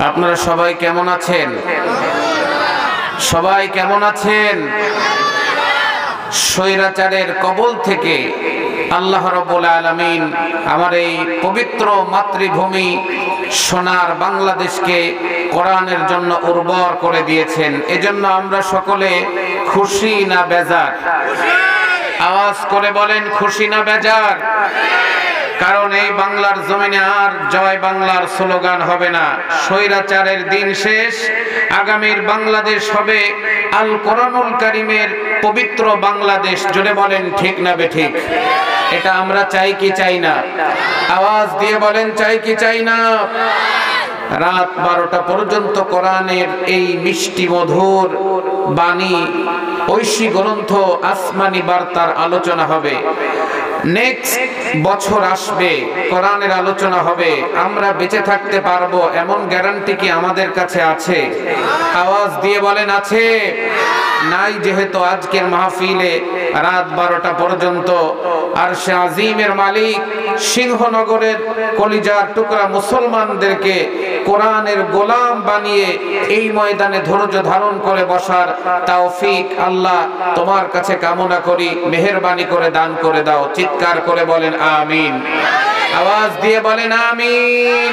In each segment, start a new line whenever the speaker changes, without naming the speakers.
আপনারা সবাই কেমন আছেন? সবাই কেমন আছেন? স্বৈরাচারের কবল থেকে আল্লাহ রাব্বুল আলামিন আমার এই পবিত্র মাতৃভূমি সোনার বাংলাদেশকে কোরআনের জন্য উর্বর করে দিয়েছেন। এজন্য আমরা সকলে খুশি না বেজার? আওয়াজ করে বলেন, খুশি না বেজার? কারণ এই বাংলার জমিনে আর জয় বাংলার স্লোগান হবে না। স্বৈরাচারের দিন শেষ, আগামীর বাংলাদেশ হবে আল কোরআনুল কারীমের পবিত্র বাংলাদেশ। জোরে বলেন ঠিক না বেঠিক? এটা আমরা চাই কি চাই না? আওয়াজ দিয়ে বলেন, চাই কি চাই না? রাত 12টা পর্যন্ত কোরআনের এই মিষ্টি মধুর বাণী, ঐশী গ্রন্থ, আসমানি বার্তার আলোচনা হবে। নেক্সট বছর আসবে, কোরআনের আলোচনা হবে। আমরা বেঁচে থাকতে পারবো এমন গ্যারান্টি কি আমাদের কাছে আছে? আওয়াজ দিয়ে বলেন, আছে? নাই। যেহেতু আজকের মাহফিলে রাত 12টা পর্যন্ত আরশে আজিমের মালিক সিংহনগরের কলিজার টুকরা মুসলমানদেরকে কোরআনের গোলাম বানিয়ে এই ময়দানে ধৈর্য ধারণ করে বসার তৌফিক আল্লাহ তোমার কাছে কামনা করি, মেহেরবানি করে দান করে দাও। চিৎকার করে বলেন আমিন। আওয়াজ দিয়ে বলেন আমিন।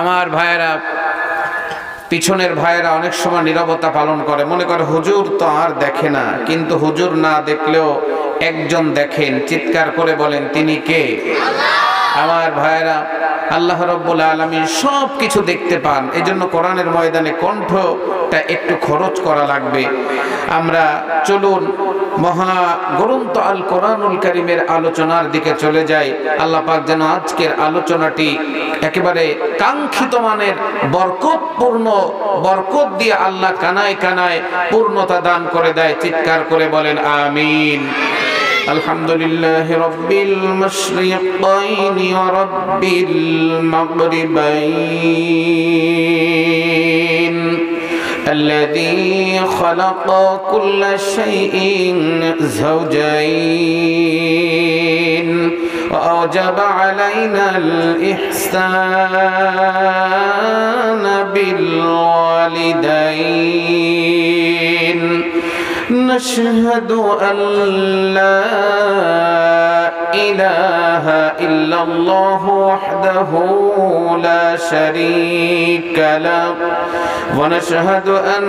আমার ভাইয়েরা, পিছনের ভাইয়েরা অনেক সময় নীরবতা পালন করে, মনে করে হুজুর তো আর দেখে না, কিন্তু হুজুর না দেখলেও একজন দেখেন। চিৎকার করে বলেন, তিনি কে? আমার ভাইয়েরা, আল্লাহ রাব্বুল আলামিন সব কিছু দেখতে পান। এজন্য কোরআনের ময়দানে কণ্ঠটা একটু খরচ করা লাগবে। আমরা চলুন মহা গ্রন্থ আল কোরআনুল কারীমের আলোচনার দিকে চলে যাই। আল্লাহ পাক যেন আজকের আলোচনাটি একেবারে কাঙ্ক্ষিত মানের বরকতপূর্ণ, বরকত দিয়ে আল্লাহ কানায় কানায় পূর্ণতা দান করে দেয়। চিৎকার করে বলেন আমিন। আলহামদুলিল্লাহি রাব্বিল মাশরিকাইনি ওয়া রাব্বিল মাগরিবাইন الذي خلق كل شيء زوجين وأوجب علينا الإحسان بالوالدين نشهد أن لا إله إلا الله وحده لا شريك له ونشهد أن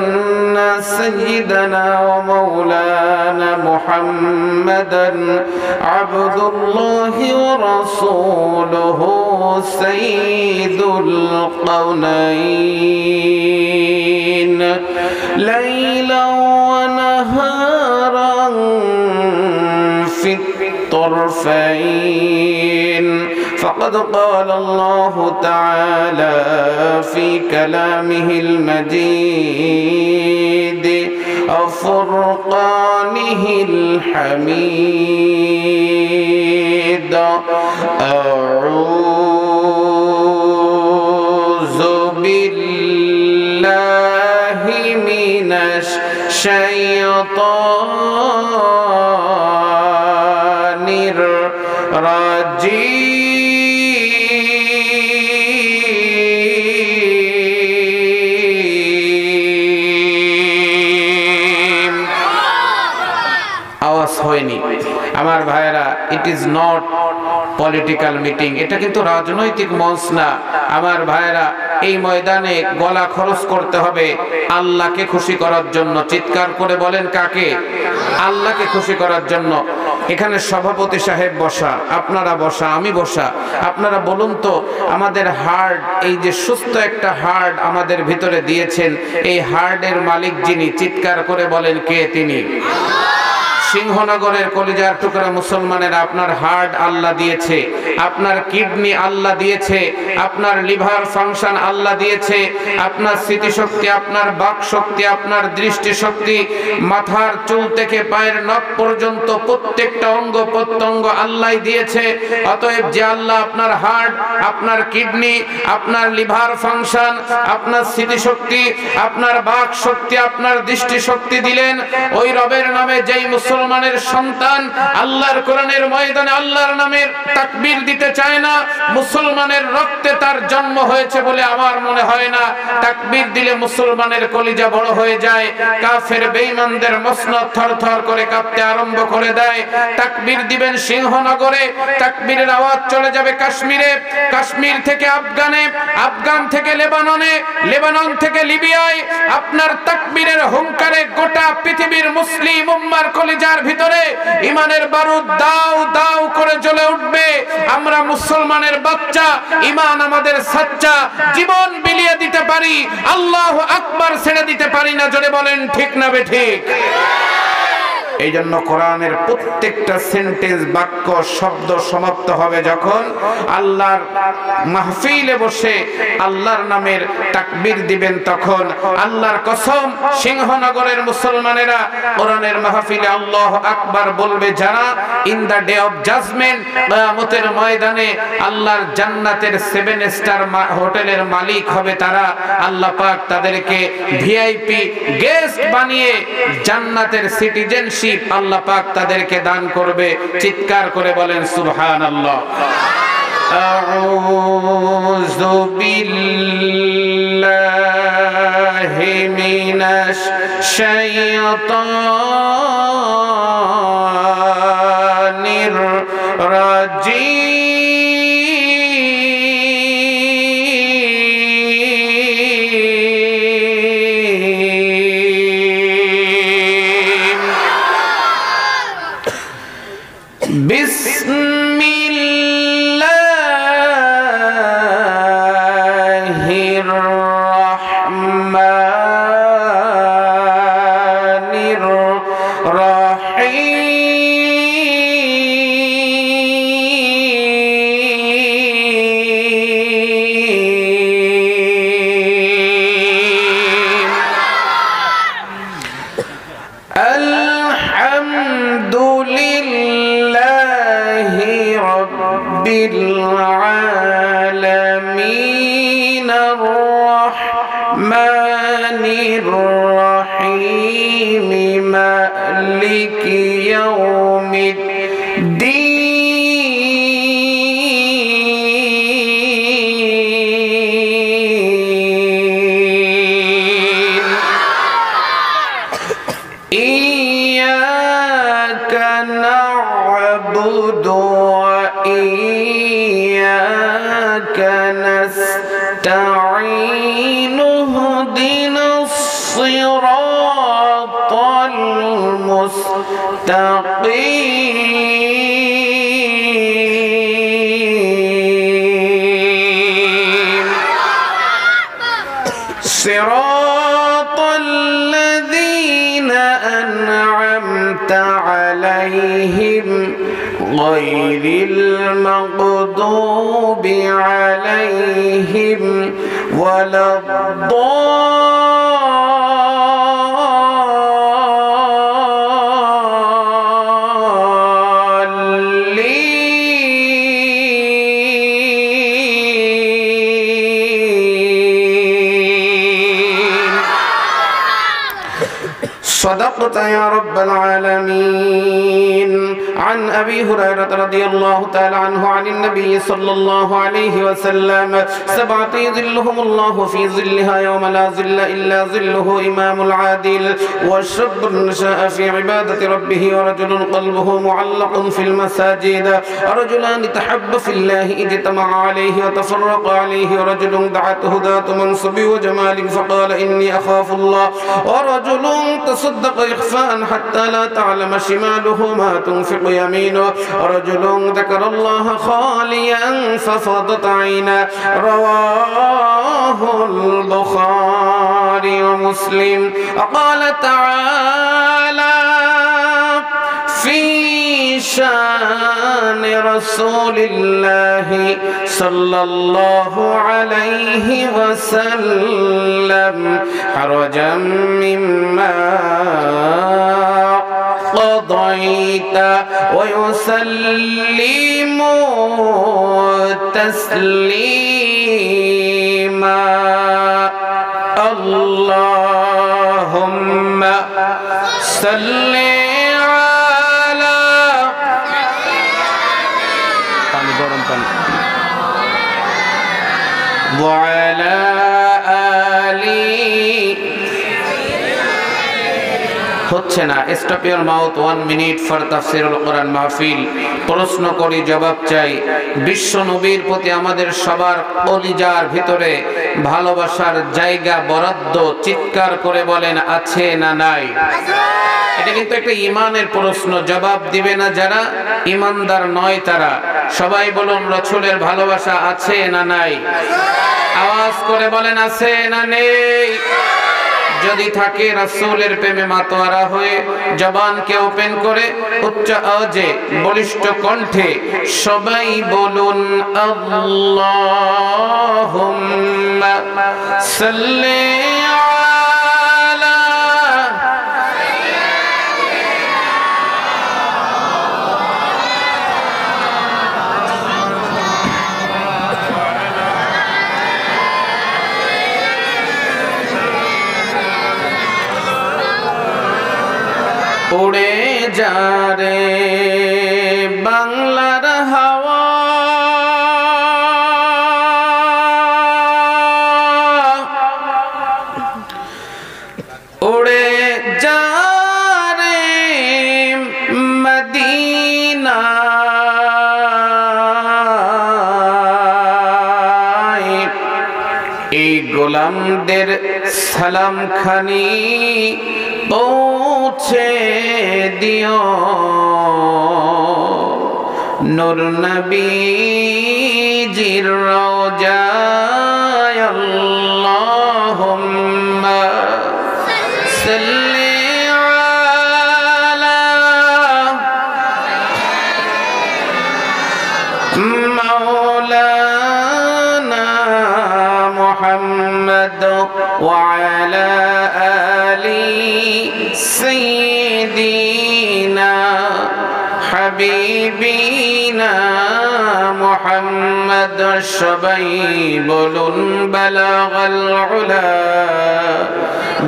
سيدنا ومولانا محمدا عبد الله ورسوله سيد القونين ليلا ونهارا في الطرفين فقد قال الله تعالى في كلامه المجيد وفرقانه الحميد أعوذ بالله من الشيطان الرجيم আওয়াজ হয়নি আমার ভাইয়েরা। It is not political meeting, এটা কিন্তু রাজনৈতিক মঞ্চ না। আমার ভাইয়েরা, এই ময়দানে গলা খরচ করতে হবে আল্লাহকে খুশি করার জন্য। চিৎকার করে বলেন, কাকে? আল্লাহকে খুশি করার জন্য। এখানে সভাপতি সাহেব বসা, আপনারা বসা, আমি বসা। আপনারা বলুন তো, আমাদের হার্ট, এই যে সুস্থ একটা হার্ট আমাদের ভিতরে দিয়েছেন, এই হার্টের মালিক যিনি, চিৎকার করে বলেন কে তিনি? সিংহনগরের কলিজার টুকরা মুসলমানের আপনার হার্ট আল্লাহ দিয়েছে, আপনার কিডনি আল্লাহ দিয়েছে, আপনার লিভার ফাংশন আল্লাহ দিয়েছে, আপনার স্মৃতিশক্তি, আপনার বাক শক্তি, আপনার দৃষ্টি শক্তি, মাথার চুল থেকে পায়ের নখ পর্যন্ত প্রত্যেকটা অঙ্গ প্রত্যঙ্গ আল্লাহ দিয়েছে। অতএব যে আল্লাহ আপনার হার্ট, আপনার কিডনি, আপনার লিভার ফাংশন, আপনার স্মৃতিশক্তি, আপনার বাক শক্তি, আপনার দৃষ্টি শক্তি দিলেন, ওই রবের নামে যেই মুসলমান মুসলমানের সন্তান আল্লাহর কোরআনের ময়দানে আল্লাহর নামের তাকবীর দিতে চায় না, মুসলমানের রক্তে তার জন্ম হয়েছে বলে আমার মনে হয় না। তাকবীর দিলে মুসলমানের কলিজা বড় হয়ে যায়, কাফের বেঈমানদের মসনদ থরথর করে কাঁপতে আরম্ভ করে দেয়। তাকবীর দিবেন সিংহনগরে, তাকবীরের আওয়াজ চলে যাবে কাশ্মীরে, কাশ্মীর থেকে আফগানে, আফগান থেকে লেবাননে, লেবানন থেকে লিবিয়ায়। আপনার তাকবীরের হুঙ্কারে গোটা পৃথিবীর মুসলিম উম্মার কলিজার ভিতরে ঈমানের বারুদ দাউ দাউ করে জ্বলে উঠবে। আমরা মুসলমানের বাচ্চা, ঈমান আমাদের সাচ্চা, জীবন বিলিয়ে দিতে পারি, আল্লাহু আকবার ছেড়ে দিতে পারি না। জোরে বলেন ঠিক না বেঠিক? এই জন্য কোরআনের প্রত্যেকটা সেন্টেন্স, বাক্য, শব্দ সমাপ্ত হবে যখন আল্লাহর মাহফিলে বসে আল্লাহর নামের তাকবীর দিবেন তখন। আল্লাহর কসম, সিংহনগরের মুসলমানেরা কোরআনের মাহফিলে আল্লাহু আকবার বলবে যারা, in the day of judgement, কিয়ামতের ময়দানে আল্লাহর জান্নাতের 7 স্টার হোটেলের মালিক হবে তারা। আল্লাহ পাক তাদেরকে ভিআইপি গেস্ট বানিয়ে জান্নাতের সিটিজেনশিপ আল্লাহ পাক তাদেরকে দান করবে। চিৎকার করে বলেন সুবহানাল্লাহ। আউযু বিল্লাহি মিনাশ শাইতানির রাজিম। বিসমিল্লাহির রহমানির রহিম। আলহামদুলিল্লাহি রাব্বিল আলামিন আর-রাহমানির রহিম মালিকি ইয়াউমিদ্দিন। ইয়্যাকা না'বুদু ওয়া ইয়্যাকা নাস্তাঈন। ইহদিনাস সিরাতাল মুস্তাকিম। সিরাতাল লাযীনা আন'আমতা আলাইহিম গায়রিল মাগদুবি আলাইহিম ওয়ালাদ-দাল্লিন। صدقت يا رب العالمين. عن أبي هريرة رضي الله تعالى عنه عن النبي صلى الله عليه وسلم: 7 يظلهم الله في ظلها يوم لا ظل إلا ظله، إمام العادل، والشاب نشأ في عبادة ربه، ورجل قلبه معلق في المساجد، ورجلان تحب في الله اجتمع عليه وتفرق عليه، ورجل دعته ذات منصب وجمال فقال إني أخاف الله، ورجل تصدق إخفاء حتى لا تعلم شماله ما تنفق يمينه، ورجل ذكر الله خاليا ففاضت عيناه. رواه البخاري ومسلم. وقال تعالى في شان رسول الله صلى الله عليه وسلم: حرجا مما قضيت ويسلم تسليما. اللهم صل على
গরম পানি
وعلى آله হচ্ছে না। Stop your mouth 1 minute for তাফসীরুল কোরআন মাহফিল। প্রশ্ন করি, জবাব চাই। বিশ্ব নবীর প্রতি আমাদের সবার কলিজার ভিতরে ভালোবাসার জায়গা বরাদ্দ চিৎকার করে বলেন আছে না নাই? এটা কিন্তু একটা ঈমানের প্রশ্ন। জবাব দিবে না যারা ঈমানদার নয় তারা। সবাই বলুন রাসূলের ভালোবাসা আছে না নাই? আওয়াজ করে বলেন আছে না নেই? যদি থাকে রাসূলের প্রেমে মাতোয়ারা হয়ে জবানকে ওপেন করে উচ্চ আওয়াজে বলিষ্ঠ কণ্ঠে সবাই বলুন আল্লাহুম্মা সাল্লি আলা। উড়ে যা রে বাংলার হাওয়া, উড়ে যা রে মদিনা, এই গোলামদের সালাম খানি পৌঁছে দিও। নূর নবীজির রওজায় আল্লাহুম্মা সাল্লি আলা মাওলানা মুহাম্মদ ওয়া আলা سيدنا حبيبنا محمد সবাই বলুন بلغ العلا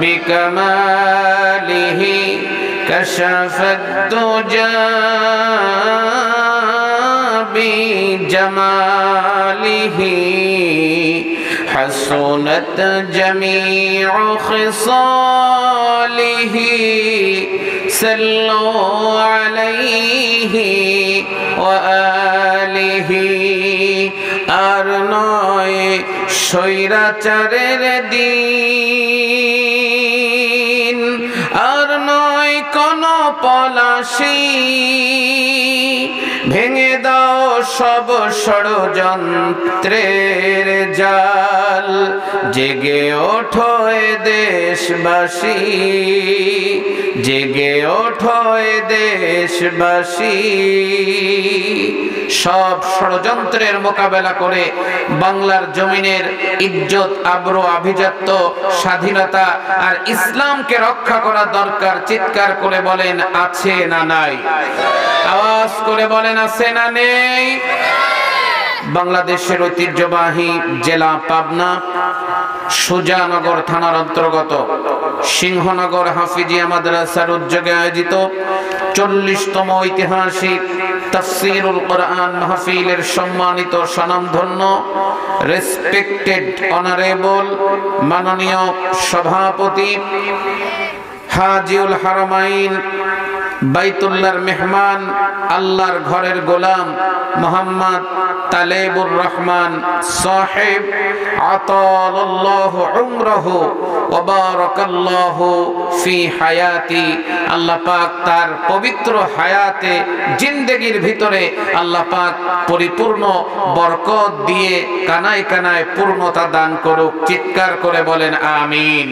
بكماله كشف الدجى بجماله حسنت جميع خصاله صلوا عليه وآله। আর নয় স্বৈরাচারের দিন, আর নয় কোন পলাশি, ভেঙে দাও সব ষড়যন্ত্রের জাল। জেগে ওঠো এ দেশবাসী, জেগে ওঠো এ দেশবাসী। সব ষড়যন্ত্রের মোকাবেলা করে বাংলার জমিনের ইজ্জত, আব্রু, আভিজাত্য, স্বাধীনতা আর ইসলামকে রক্ষা করা দরকার। চিৎকার করে বলেন আছে না নাই? আওয়াজ করে বলেন আছে না নেই? বাংলাদেশের ঐতিহ্যবাহী জেলা পাবনা সুজানগর থানার অন্তর্গত সিংহনগর হাফিজিয়া মাদ্রাসার উদ্যোগে আয়োজিত 40তম ঐতিহাসিক তাফসীরুল কোরআন মাহফিলের সম্মানিত স্বনামধন্য রেসপেক্টেড অনারেবল মাননীয় সভাপতি হাজিউল হারামাইন বাইতুল্লাহর মেহমান আল্লাহর ঘরের গোলাম মোহাম্মদ তালেবুর রহমান সাহেব আতালাল্লাহু উমরাহু ওয়া বারাকাল্লাহু ফি হায়াতি। আল্লাহ পাক তার পবিত্র হায়াতে জিন্দেগির ভিতরে আল্লাহ পাক পরিপূর্ণ বরকত দিয়ে কানায় কানায় পূর্ণতা দান করুক। চিৎকার করে বলেন আমিন।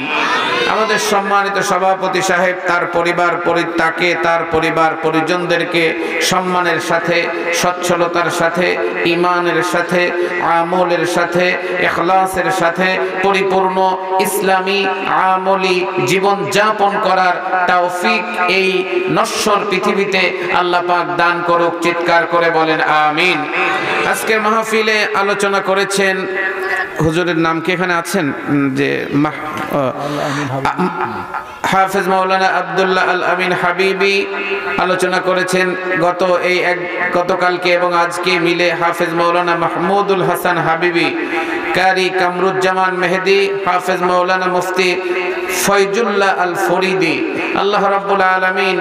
আমাদের সম্মানিত সভাপতি সাহেব তার পরিবার তাকে তার পরিবার পরিজনদেরকে সম্মানের সাথে, সচ্ছলতার সাথে, ঈমানের সাথে, আমলের সাথে, ইখলাসের সাথে পরিপূর্ণ ইসলামী আমলি জীবন যাপন করার তৌফিক এই নশ্বর পৃথিবীতে আল্লাহ পাক দান করুক। চিৎকার করে বলেন আমিন। আজকের মাহফিলে আলোচনা করেছেন, হুজুরের নাম কি এখানে আছেন? যে হাফেজ মাওলানা আব্দুল্লাহ আল আমিন হাবিবি আলোচনা করেছেন গতকালকে এবং আজকে মিলে। হাফেজ মাওলানা মাহমুদুল হাসান হাবিবি, কারি কামরুজ্জামান মেহেদি, হাফেজ মাওলানা মুফতি ফয়জুল্লাহ আল ফরিদি। আল্লাহ রাব্বুল আলামিন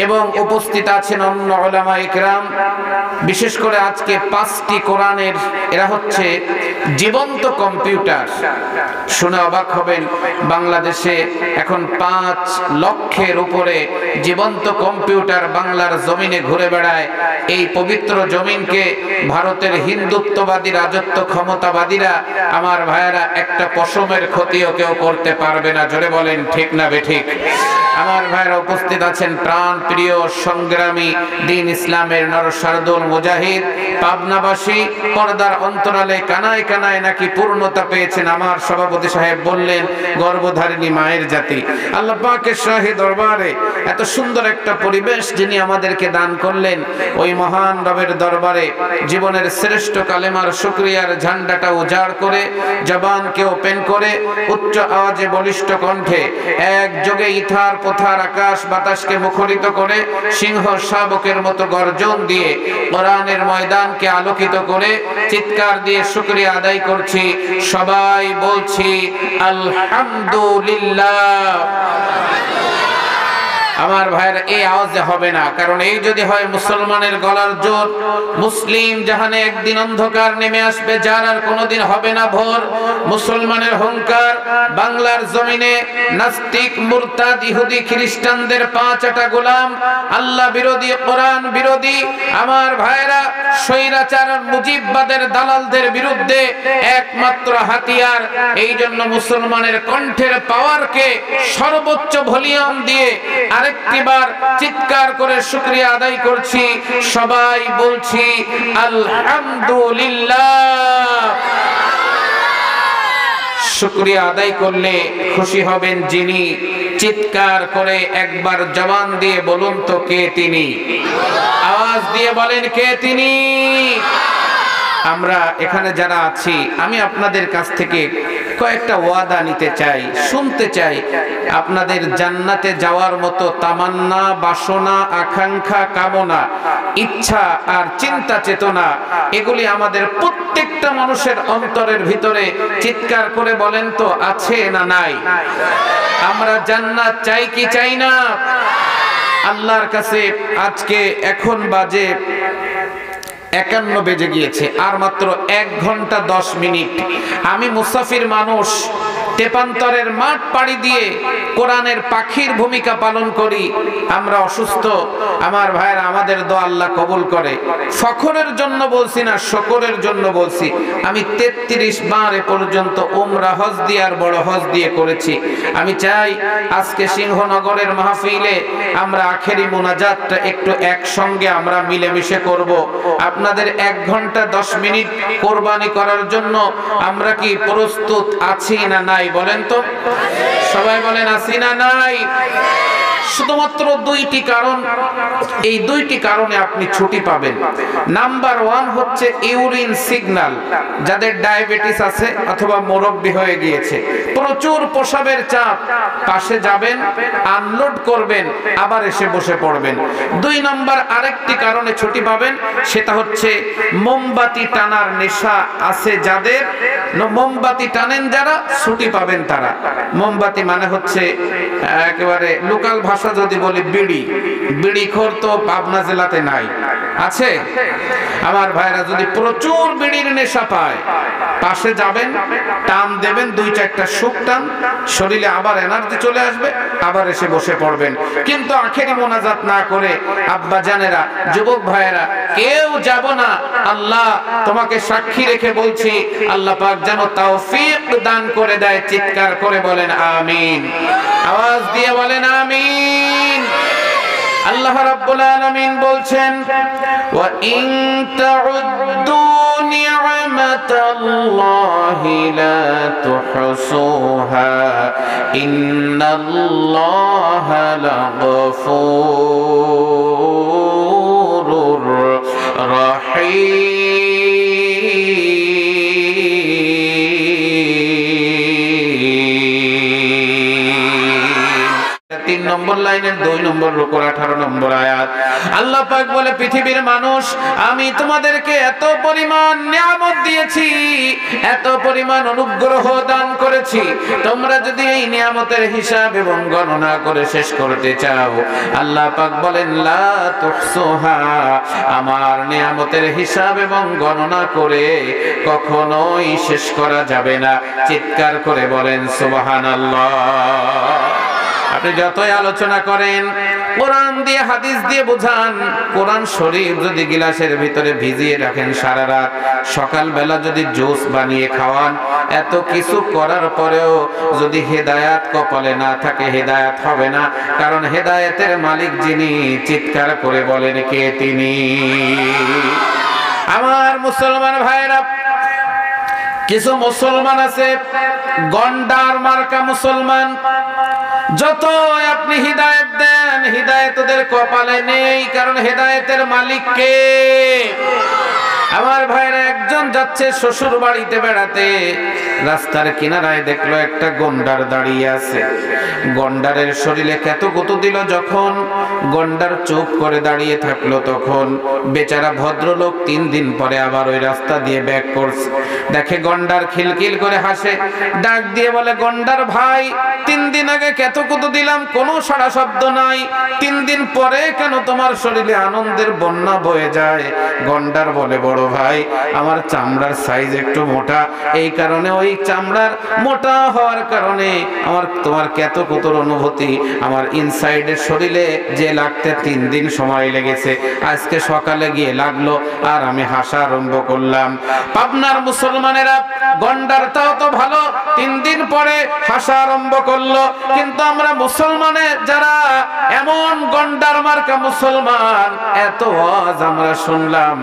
এবং উপস্থিত আছেন অন্য উলামা ইকরাম, বিশেষ করে আজকে 5টি কোরআনের, এরা হচ্ছে জীবন্ত কম্পিউটার। শুনে অবাক হবেন, বাংলাদেশে এখন 5 লক্ষের উপরে জীবন্ত কম্পিউটার বাংলার জমিনে ঘুরে বেড়ায়। এই পবিত্র জমিনকে ভারতের হিন্দুত্ববাদী রাজত্ব ক্ষমতাবাদীরা, আমার ভাইয়েরা, একটা পশমের ক্ষতিও কেউ করতে পারবে না। জোরে বলেন ঠিক না বেঠিক? আমার ভাইয়েরা উপস্থিত আছেন প্রাণ প্রিয় সংগ্রামী দ্বীন ইসলামের নরসারদুল মুজাহিদ, পাবনাবাসী, পর্দার অন্তরালে কানায় কানায় নাকি পূর্ণতা পেয়েছেন। আমার সভাপতি সাহেব বললেন গর্ভধারিণী মায়ের জাতি। আল্লাহ পাকের শাহী দরবারে এত সুন্দর একটা পরিবেশ যিনি আমাদেরকে দান করলেন, ওই মহান রবের দরবারে জীবনের শ্রেষ্ঠ কালেমার শুকরিয়ার ঝান্ডাটা উজাড় করে, জবানকে ওপেন করে, উচ্চ আওয়াজে বলিষ্ঠ কণ্ঠে একযোগে ইথার পথার আকাশ বাতাসকে মুখরিত করে, সিংহ শাবকের মতো গর্জন দিয়ে কোরআনের ময়দানকে আলোকিত করে চিৎকার দিয়ে শুকরিয়া আদায় করছি। সবাই বলছি আলহামদুলিল্লাহ। আমার ভাইয়েরা, এই আওয়াজে হবে না, কারণ এই যদি হয় মুসলমানের গলার জোর। মুসলিম জাহানে একদিন অন্ধকার নেমে আসবে, যার আর কোনোদিন হবে না ভোর। মুসলমানের হুঙ্কার বাংলার জমিনে নাস্তিক, মুরতাদ, ইহুদি, খ্রিস্টানদের 5 গোলাম, আল্লাহ বিরোধী, কোরআন বিরোধী, আমার ভাইয়েরা, স্বৈরাচার মুজিববাদের দালালদের বিরুদ্ধে একমাত্র হাতিয়ার। এই জন্য মুসলমানের কণ্ঠের পাওয়ারকে সর্বোচ্চ ভলিউম দিয়ে আরেকটিবার চিৎকার করে শুকরিয়া আদায় করছি। সবাই বলছি আলহামদুলিল্লাহ। শুকরিয়া আদায় করলে খুশি হবেন যিনি, চিৎকার করে একবার জবান দিয়ে বলুন তো কে তিনি? আওয়াজ দিয়ে বলেন কে তিনি? আমরা এখানে যারা আছি, আমি আপনাদের কাছ থেকে কয়েকটা ওয়াদা নিতে চাই, শুনতে চাই। আপনাদের জান্নাতে যাওয়ার মতো তামান্না, বাসনা, আকাঙ্ক্ষা, কামনা, ইচ্ছা আর চিন্তা চেতনা, এগুলি আমাদের প্রত্যেকটা মানুষের অন্তরের ভিতরে চিৎকার করে বলেন তো আছে না নাই? আমরা জান্নাত চাই কি চাই না? আল্লাহর কাছে আজকে এখন বাজে 51 বেজে গিয়েছে, আর মাত্র 1 ঘন্টা 10 মিনিট। আমি মুসাফির মানুষ, তেপান্তরের মাঠ পাড়ি দিয়ে কোরআনের পাখির ভূমিকা পালন করি। আমরা অসুস্থ, আমার ভাইরা, আমাদের দোয়া আল্লাহ কবুল করে। ফখরের জন্য বলছি না, শকরের জন্য বলছি। আমি 33 বার এ পর্যন্ত উমরা, হজ দিয়ে আর বড় হজ দিয়ে করেছি। আমি চাই আজকে সিংহনগরের মাহফিলে আমরা আখেরি মুনাজাতটা একটু একসঙ্গে আমরা মিলেমিশে করব। আপনাদের 1 ঘন্টা 10 মিনিট কোরবানি করার জন্য আমরা কি প্রস্তুত আছি না নাই? বলেন তো, সবাই বলেন আছি না নাই? শুধুমাত্র 2টি কারণ, এই 2টি কারণে আপনি ছুটি পাবেন। নাম্বার 1 হচ্ছে ইউরিন সিগন্যাল। যাদের ডায়াবেটিস আছে অথবা মুরব্বি হয়ে গিয়েছে, প্রচুর প্রসাবের চাপ, পাশে যাবেন, আনলোড করবেন, আবার এসে বসে পড়বেন। 2 নাম্বার আরেকটি কারণে ছুটি পাবেন, সেটা হচ্ছে মোমবাতি টানার নেশা আছে যাদের, মোমবাতি টানেন যারা, ছুটি পাবেন তারা। মোমবাতি মানে হচ্ছে একেবারে লোকাল ভাষা যদি বলি বিড়ি। বিড়িখোর তো পাবনা জেলাতে নাই, আছে? আমার ভাইরা, যদি প্রচুর বিড়ির নেশা পায়, পাশে যাবেন, টান দেবেন, 2-4টা সুখ টান, শরীরে আবার এনার্জি চলে আসবে, আবার এসে বসে পড়বেন। কিন্তু আখেরি মোনাজাত না করে, আব্বা জানেরা, যুবক ভাইয়েরা, কেউ যাব না। আল্লাহ তোমাকে সাক্ষী রেখে বলছি, আল্লাহ পাক যেন তৌফিক দান করে দেয়। চিৎকার করে বলেন আমিন, আওয়াজ দিয়ে বলেন আমিন। আল্লাহ রাব্বুল আলামিন বলছেন, ওয়া ইন তাউদ্দু নি'মাতাল্লাহি লা তুহসুহা ইন্নাল্লাহা লাগফুরুর রাহিম। নম্বর লাইনের 2 নম্বর রুকুর 18 নম্বর আয়াত। আল্লাহ পাক বলে, পৃথিবীর মানুষ, আমি তোমাদেরকে এত পরিমাণ নিয়ামত দিয়েছি, এত পরিমাণ অনুগ্রহ দান করেছি, তোমরা যদি এই নিয়ামতের হিসাব এবং গণনা করে শেষ করতে চাও, আল্লাহ পাক বলেন লা তুহসুহা, আমার নিয়ামতের হিসাব এবং গণনা করে কখনোই শেষ করা যাবে না। চিৎকার করে বলেন সুবহানাল্লাহ। আপনি যতই আলোচনা করেন, কোরআন দিয়ে হাদিস দিয়ে বোঝান, কোরআন শরীফ যদি গিলাসের ভিতরে ভিজিয়ে রাখেন সারা রাত, সকালবেলা যদি জুস বানিয়ে খাওয়ান, এত কিছু করার পরেও যদি হেদায়াত কপালে না থাকে, হেদায়াত হবে না। কারণ হেদায়েতের মালিক যিনি, চিৎকার করে বলেন কে তিনি। আমার মুসলমান ভাইরা, কিছু মুসলমান আছে গন্ডার মার্কা মুসলমান, যত আপনি হিদায়াত দেন, হিদায়াত ওদের কপালে নেই। কারণ হেদায়েতের মালিক কে? আমার ভাইরা, একজন যাচ্ছে শ্বশুর বাড়িতে বেড়াতে, রাস্তার কিনারায় দেখলো একটা গন্ডার দাঁড়িয়ে আছে। গন্ডারের শরীরে কেতকুতু দিল, যখন গন্ডার চুপ করে দাঁড়িয়ে থাকলো, তখন বেচারা ভদ্রলোক 3 দিন পরে আবার ওই রাস্তা দিয়ে ব্যাক করছে। দেখে গন্ডার খিলখিল করে হাসে, ডাক দিয়ে বলে, গন্ডার ভাই, 3 দিন আগে কেতকুতু দিলাম, কোনো সাড়া শব্দ নাই, 3 দিন পরে কেন তোমার শরীরে আনন্দের বন্যা বয়ে যায়? গন্ডার বলে, বড় ভাই, আমার চামড়ার সাইজ একটু মোটা, এই কারণে ওই চামড়ার মোটা হওয়ার কারণে আমার তোমার কেতকুতুর অনুভূতি আমার ইনসাইডের শরীরে যে লাগতে 3 দিন সময় লেগেছে, আজকে সকালে গিয়ে লাগলো আর আমি হাসা আরম্ভ করলাম। পাবনার মুসলমানেরা গন্ডারটাও তো ভালো, 3 দিন পরে হাসা আরম্ভ করলো। কিন্তু আমরা মুসলমানের যারা এমন গন্ডার মার্কা মুসলমান, এত ওয়াজ আমরা শুনলাম,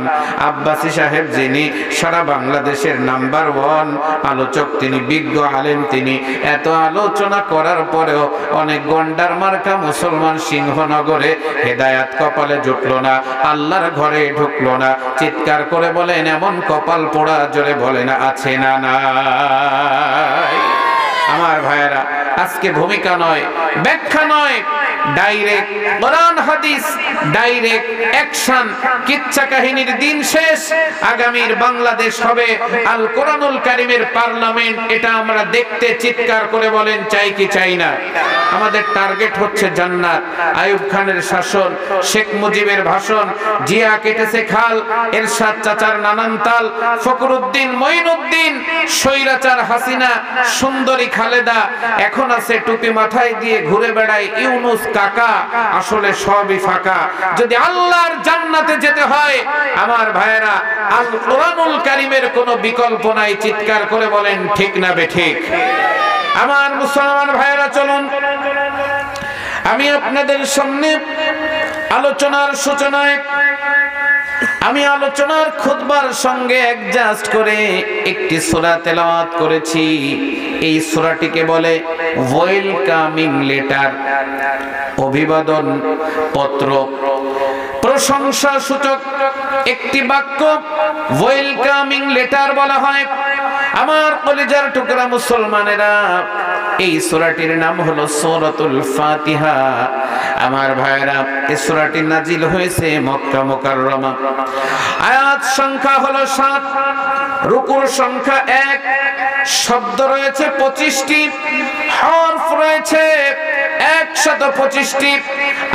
আব্বাসী সাহেব যিনি সারা বাংলাদেশের নাম্বার 1 আলোচক, তিনি বিজ্ঞ আলেম, তিনি এত আলোচনা করার পরেও অনেক গন্ডার মার্কা মুসলমান সিংহনগরে হেদায়াত কপালে জুটলো না, আল্লাহর ঘরে ঢুকলো না। চিৎকার করে বলেন এমন কপাল পোড়া, জোরে বলেন আছে না নাই? আমার ভাইয়েরা, আজকে ভূমিকা নয়, ব্যাখ্যা নয়, ডাইরেক্ট কোরআন হাদিস, ডাইরেক্ট অ্যাকশন। কিচ্ছা কাহিনীর দিন শেষ, আগামীর বাংলাদেশ হবে আল কোরআনুল কারীমের পার্লামেন্ট। এটা আমরা দেখতে, চিৎকার করে বলেন চাই কি চাই না? আমাদের টার্গেট হচ্ছে জান্নাত। আইয়ুব খানের শাসন, শেখ মুজিবের ভাষণ, জিয়া কেটেছে খাল, এরশাদ চাচার নানান তাল, ফখরুদ্দিন মঈনুদ্দিন, স্বৈরাচার হাসিনা, সুন্দরী খালেদা, এখন আছে টুপি মাথায় দিয়ে ঘুরে বেড়ায় ইউনুস কাকা, আসলে সবই ফাঁকা। যদি আল্লাহর জান্নাতে যেতে হয়, আমার ভাইয়েরা, আল কোরআনুল কারীমের কোনো বিকল্প নাই। চিৎকার করে বলেন ঠিক না বেঠিক? আমার মুসলমান ভাইয়েরা, চলুন আমি আপনাদের সামনে আলোচনার সূচনায়, আমি আলোচনার খুতবার সঙ্গে অ্যাডজাস্ট করে একটি সূরা তেলাওয়াত করেছি। এই সূরাটিকে বলে ওয়েলকামিং লেটার, অভিবাদন পত্র, প্রশংসা সূচক একটি বাক্য ওয়েলকামিং লেটার বলা হয়। আমার কলিজার টুকরা মুসলমানেরা, এই সূরাটির নাম হলো সূরাতুল ফাতিহা। আমার ভাইরা, এই সূরাটি নাজিল হয়েছে মক্কা মুকাররমা। আয়াত সংখ্যা হলো 7, রুকুর সংখ্যা 1, শব্দ রয়েছে 25টি, হরফ রয়েছে 125টি।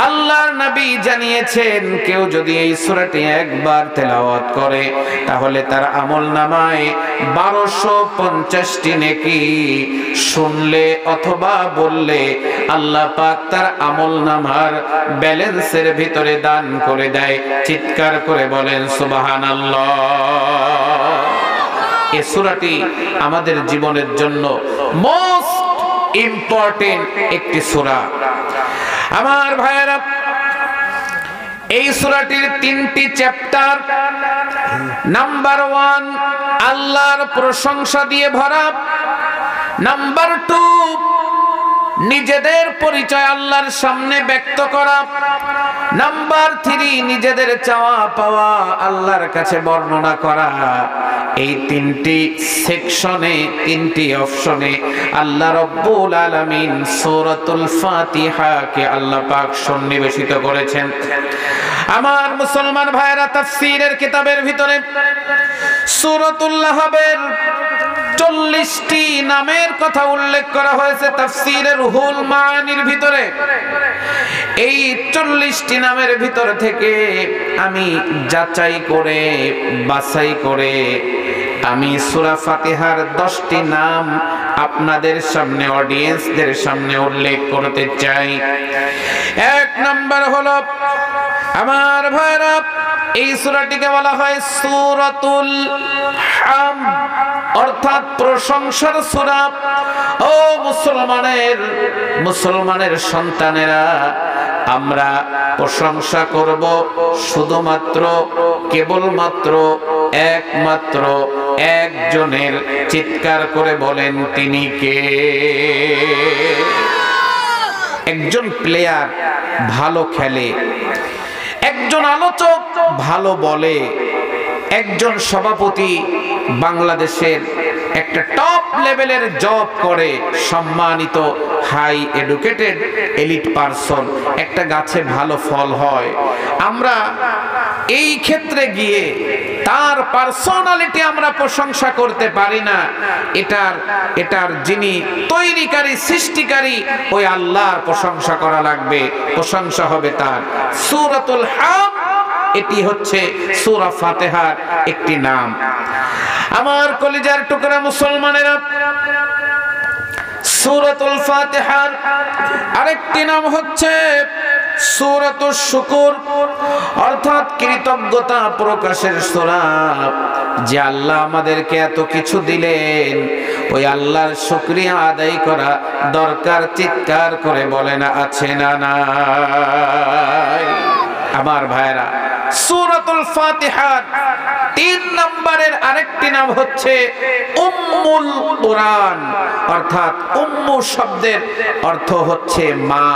আল্লাহর নবী জানিয়েছেন, কেউ যদি এই সূরাটি একবার তেলাওয়াত করে, তাহলে তার আমলনামায় 1250টি নেকি শুনলে অথবা বললে আল্লাহ পাক তার আমলনামার ব্যালেন্সের ভিতরে দান করে দেয়। চিৎকার করে বলেন সুবহানাল্লাহ। এই সূরাটি আমাদের জীবনের জন্য মোস্ট ইম্পর্টেন্ট একটি সূরা। আমার ভাইয়েরা, এই সূরাটির 3টি চ্যাপ্টার। নাম্বার 1 আল্লাহর প্রশংসা দিয়ে ভরা, নাম্বার 2 নিজেদের পরিচয় আল্লাহর সামনে ব্যক্ত করা। নাম্বার 3, নিজেদের চাওয়া পাওয়া আল্লাহর কাছে বর্ণনা করা। এই 3টি সেকশনে, 3টি অপশনে আল্লাহ রাব্বুল আলামিন সূরাতুল ফাতিহাকে আল্লাহ পাক সন্নিবেশিত করেছেন। আমার মুসলমান ভাইরা, তাফসীরের কিতাবের ভিতরে সূরাতুল লাহাবের 40টি নামের কথা উল্লেখ করা হয়েছে তাফসীরে রুহুল মাআনির ভিতরে। এই 40টি নামের ভিতর থেকে আমি যাচাই করে বাছাই করে আমি সূরা ফাতিহার 10টি নাম আপনাদের সামনে, অডিয়েন্সদের সামনে উল্লেখ করতে চাই। 1 নাম্বার হলো, আমার ভাইরা, এই সূরাটিকে বলা হয় সূরাতুল হামদ, অর্থাৎ প্রশংসার সূরা। ও মুসলমানের সন্তানেরা, আমরা প্রশংসা করব শুধুমাত্র, কেবলমাত্র, একমাত্র একজনের। চিৎকার করে বলেন, তিনি কে? একজন প্লেয়ার ভালো খেলে, একজন আলোচক ভালো বলে, একজন সভাপতি বাংলাদেশের একটা টপ লেভেলের জব করে, সম্মানিত হাই এডুকেটেড এলিট পারসন, একটা গাছে ভালো ফল হয়। আমরা এই ক্ষেত্রে গিয়ে তার পার্সোনালিটি আমরা প্রশংসা করতে পারি না। এটার যিনি তৈরিকারী, সৃষ্টিকারী, ওই আল্লাহর প্রশংসা করা লাগবে। প্রশংসা হবে তার। সূরাতুল হামদ, এটি হচ্ছে সূরা ফাতিহার একটি নাম। আমার কলিজার টুকরা মুসলমানেরা, সূরাতুল ফাতিহার আরেকটি নাম হচ্ছে সূরাতুশ শুকর, অর্থাৎ কৃতজ্ঞতা প্রকাশের সূরা। যে আল্লাহ আমাদেরকে এত কিছু দিলেন, ওই আল্লাহর শুকরিয়া আদায় করা দরকার। চিৎকার করে বলেন, আছে না নাই? আমার ভাইরা, সূরাতুল ফাতিহার 3 নম্বরের আরেকটি নাম হচ্ছে উম্মুল কুরআন, অর্থাৎ উম্মু শব্দের অর্থ হচ্ছে মা,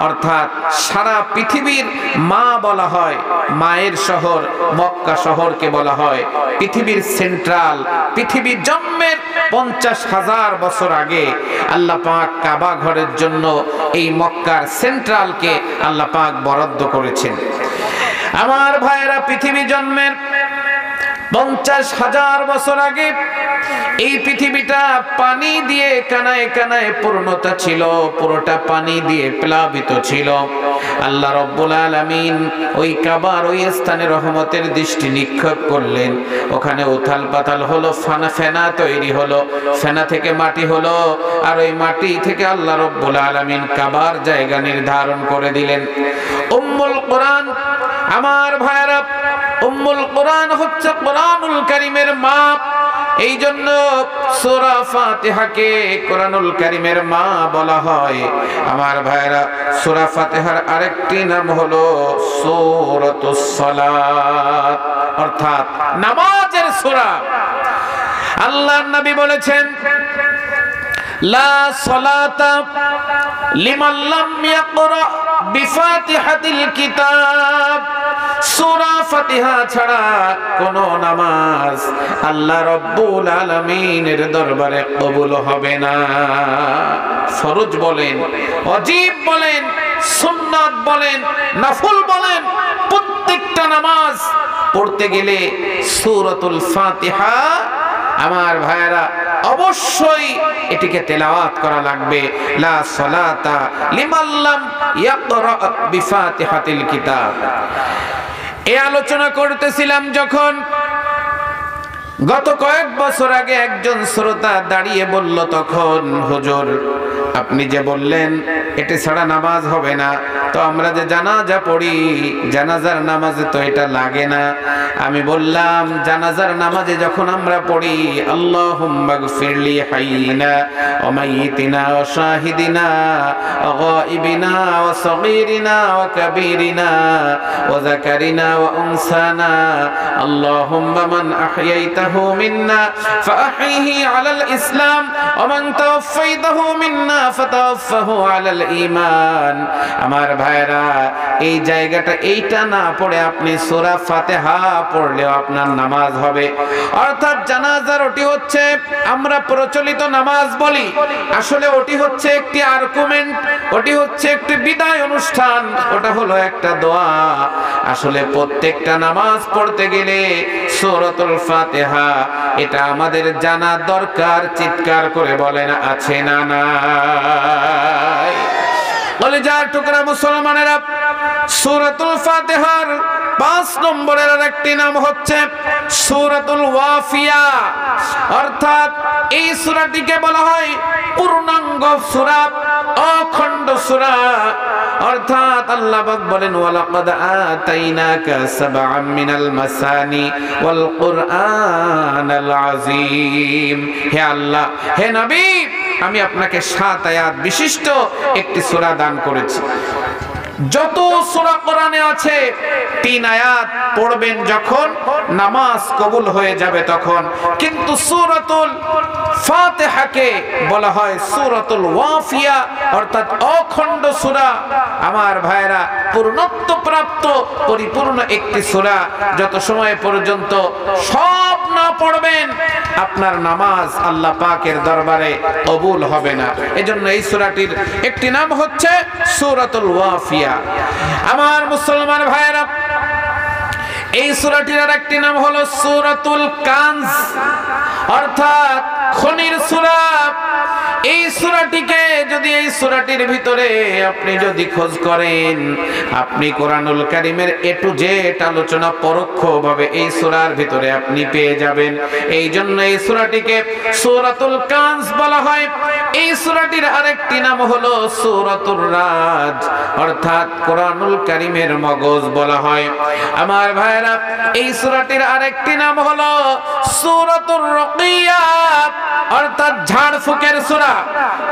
অর্থাৎ সারা পৃথিবীর মা বলা হয়। মায়ের শহর মক্কা শহরকে বলা হয় পৃথিবীর সেন্ট্রাল। পৃথিবীর জন্মের 50,000 বছর আগে আল্লাহ পাক কাবা ঘরের জন্য এই মক্কার সেন্ট্রালকে আল্লাহ পাক বরাদ্দ করেছেন। আমার ভাইয়েরা, পৃথিবী জন্মের 50,000 বছর আগে এই পৃথিবীটা পানি দিয়ে কানায় কানায় পূর্ণতা ছিল, পুরোটা পানি দিয়ে প্লাবিত ছিল। আল্লাহ রাব্বুল আলামিন ওই কাবার ওই স্থানে রহমতের দৃষ্টি নিক্ষেপ করলেন। ওখানে উথাল পাতাল হলো, ফেনা তৈরি হলো, ফেনা থেকে মাটি হলো, আর ওই মাটি থেকে আল্লাহ রাব্বুল আলামিন কাবার জায়গা নির্ধারণ করে দিলেন। উম্মুল কুরআন, আমার ভাইরা, উম্মুল কুরআন হচ্ছে কুরআনুল কারীমের মা। এই জন্য সূরা ফাতিহাকে কুরআনুল কারীমের মা বলা হয়। আমার ভাইরা, সূরা ফাতিহার আরেকটি নাম হলো সূরাতুস সালাত, অর্থাৎ নামাজের সূরা। আল্লাহর নবী বলেছেন, লা সালাতা লিমান লাম ইয়াকরা বিফাতিহাতিল কিতাব। সূরা ফাতিহা ছাড়া কোন নামাজ আল্লাহ রাব্বুল আলামিনের দরবারে কবুল হবে না। ফরজ বলেন, ওয়াজিব বলেন, সুন্নাত বলেন, নফল বলেন, প্রত্যেকটা নামাজ পড়তে গেলে সূরাতুল ফাতিহা, আমার ভাইরা, অবশ্যই এটিকে তেলাওয়াত করা লাগবে। লা সালাতা লিমান লাম ইয়াকরা বিফাতিহাতিল কিতাব। এই আলোচনা করতেছিলাম যখন গত কয়েক বছর আগে একজন শ্রোতা দাঁড়িয়ে বলল, তখন হুজুর আপনি যে বললেন এটি ছাড়া নামাজ হবে না। তো আমরা যে জানাজা পড়ি, জানাজার নামাজে তো এটা লাগে না। আমি বললাম জানাজার নামাজে যখন আমরা পড়ি আল্লাহুম্মা গফিরলি হাইয়িনা ওয়া মাইয়িতিনা ওয়া শাহিদিনা ওয়া গায়িবিনা ওয়া সগীরিনা ওয়া কাবীরিনা ওয়া যাকারিনা ওয়া উনসানা আল্লাহুম্মা মান আহইয়াইতাহু মিন্না ফাআহইহি আলাল ইসলাম ওয়া মান তাওয়াফাইতাহু মিন্না ফাতাওয়াফাহু আলাল ঈমান। আমার ভাইরা, এই জায়গাটা এইটা না পড়ে আপনি সূরা ফাতিহা পড়লেও আপনার নামাজ হবে। অর্থাৎ জানাজার ওটি হচ্ছে আমরা প্রচলিত নামাজ বলি, আসলে ওটি হচ্ছে একটি আর্গুমেন্ট, ওটি হচ্ছে একটি বিদায় অনুষ্ঠান, ওটা হলো একটা দোয়া। আসলে প্রত্যেকটা নামাজ পড়তে গেলে সূরাতুল ফাতিহা এটা আমাদের জানা দরকার। চিৎকার করে বলেন আছে না নাই? কলিজার টুকরা মুসলমানেরা, সূরাতুল ফাতিহার 5 নম্বরের আরেকটি নাম হচ্ছে সূরাতুল ওয়াফিয়া। অর্থাৎ এই সূরাটিকে বলা হয় পূর্ণাঙ্গ সূরা, অখণ্ড সূরা। অর্থাৎ আল্লাহ পাক বলেন ওয়ালাকাদ আতাইনাকা সাবআম মিনাল মাসানি ওয়াল কুরআনাল আযীম। হে আল্লাহ, হে নবী, আমি আপনাকে 7 আয়াত বিশিষ্ট একটি সূরা দান করেছি। যত সূরা কোরআনে আছে 3 আয়াত পড়বেন যখন, নামাজ কবুল হয়ে যাবে তখন। কিন্তু সূরাতুল ফাতিহাকে বলা হয় সূরাতুল ওয়াফিয়া, অর্থাৎ অখণ্ড সূরা। আমার ভাইরা, পূর্ণত্ব প্রাপ্ত পরিপূর্ণ একটি সূরা। যত সময় পর্যন্ত সব না পড়বেন আপনার নামাজ আল্লাহ পাকের দরবারে কবুল হবে না। এজন্য এই সূরাটির একটি নাম হচ্ছে সূরাতুল ওয়াফিয়া। আমার মুসলমান ভাইরা, এই সূরাটির আরেকটি নাম হলো সূরাতুল কানজ, অর্থাৎ খনির সূরা। এই সূরাটিকে যদি এই সূরাটির ভিতরে আপনি যদি খোঁজ করেন, আপনি কোরআনুল কারীমের এ টু জেড আলোচনা পরোক্ষভাবে এই সূরার ভিতরে আপনি পেয়ে যাবেন। এই জন্য এই সূরাটিকে সূরাতুল কানজ বলা হয়। এই সূরাটির আরেকটি নাম হলো সূরাতুর রাজ, অর্থাৎ কোরআনুল কারীমের মগজ বলা হয়। আমার ভাইরা, এই সূরাটির আরেকটি নাম হলো সূরাতুর রুকিয়া, অর্থাৎ ঝাড়ফুঁকের সূরা।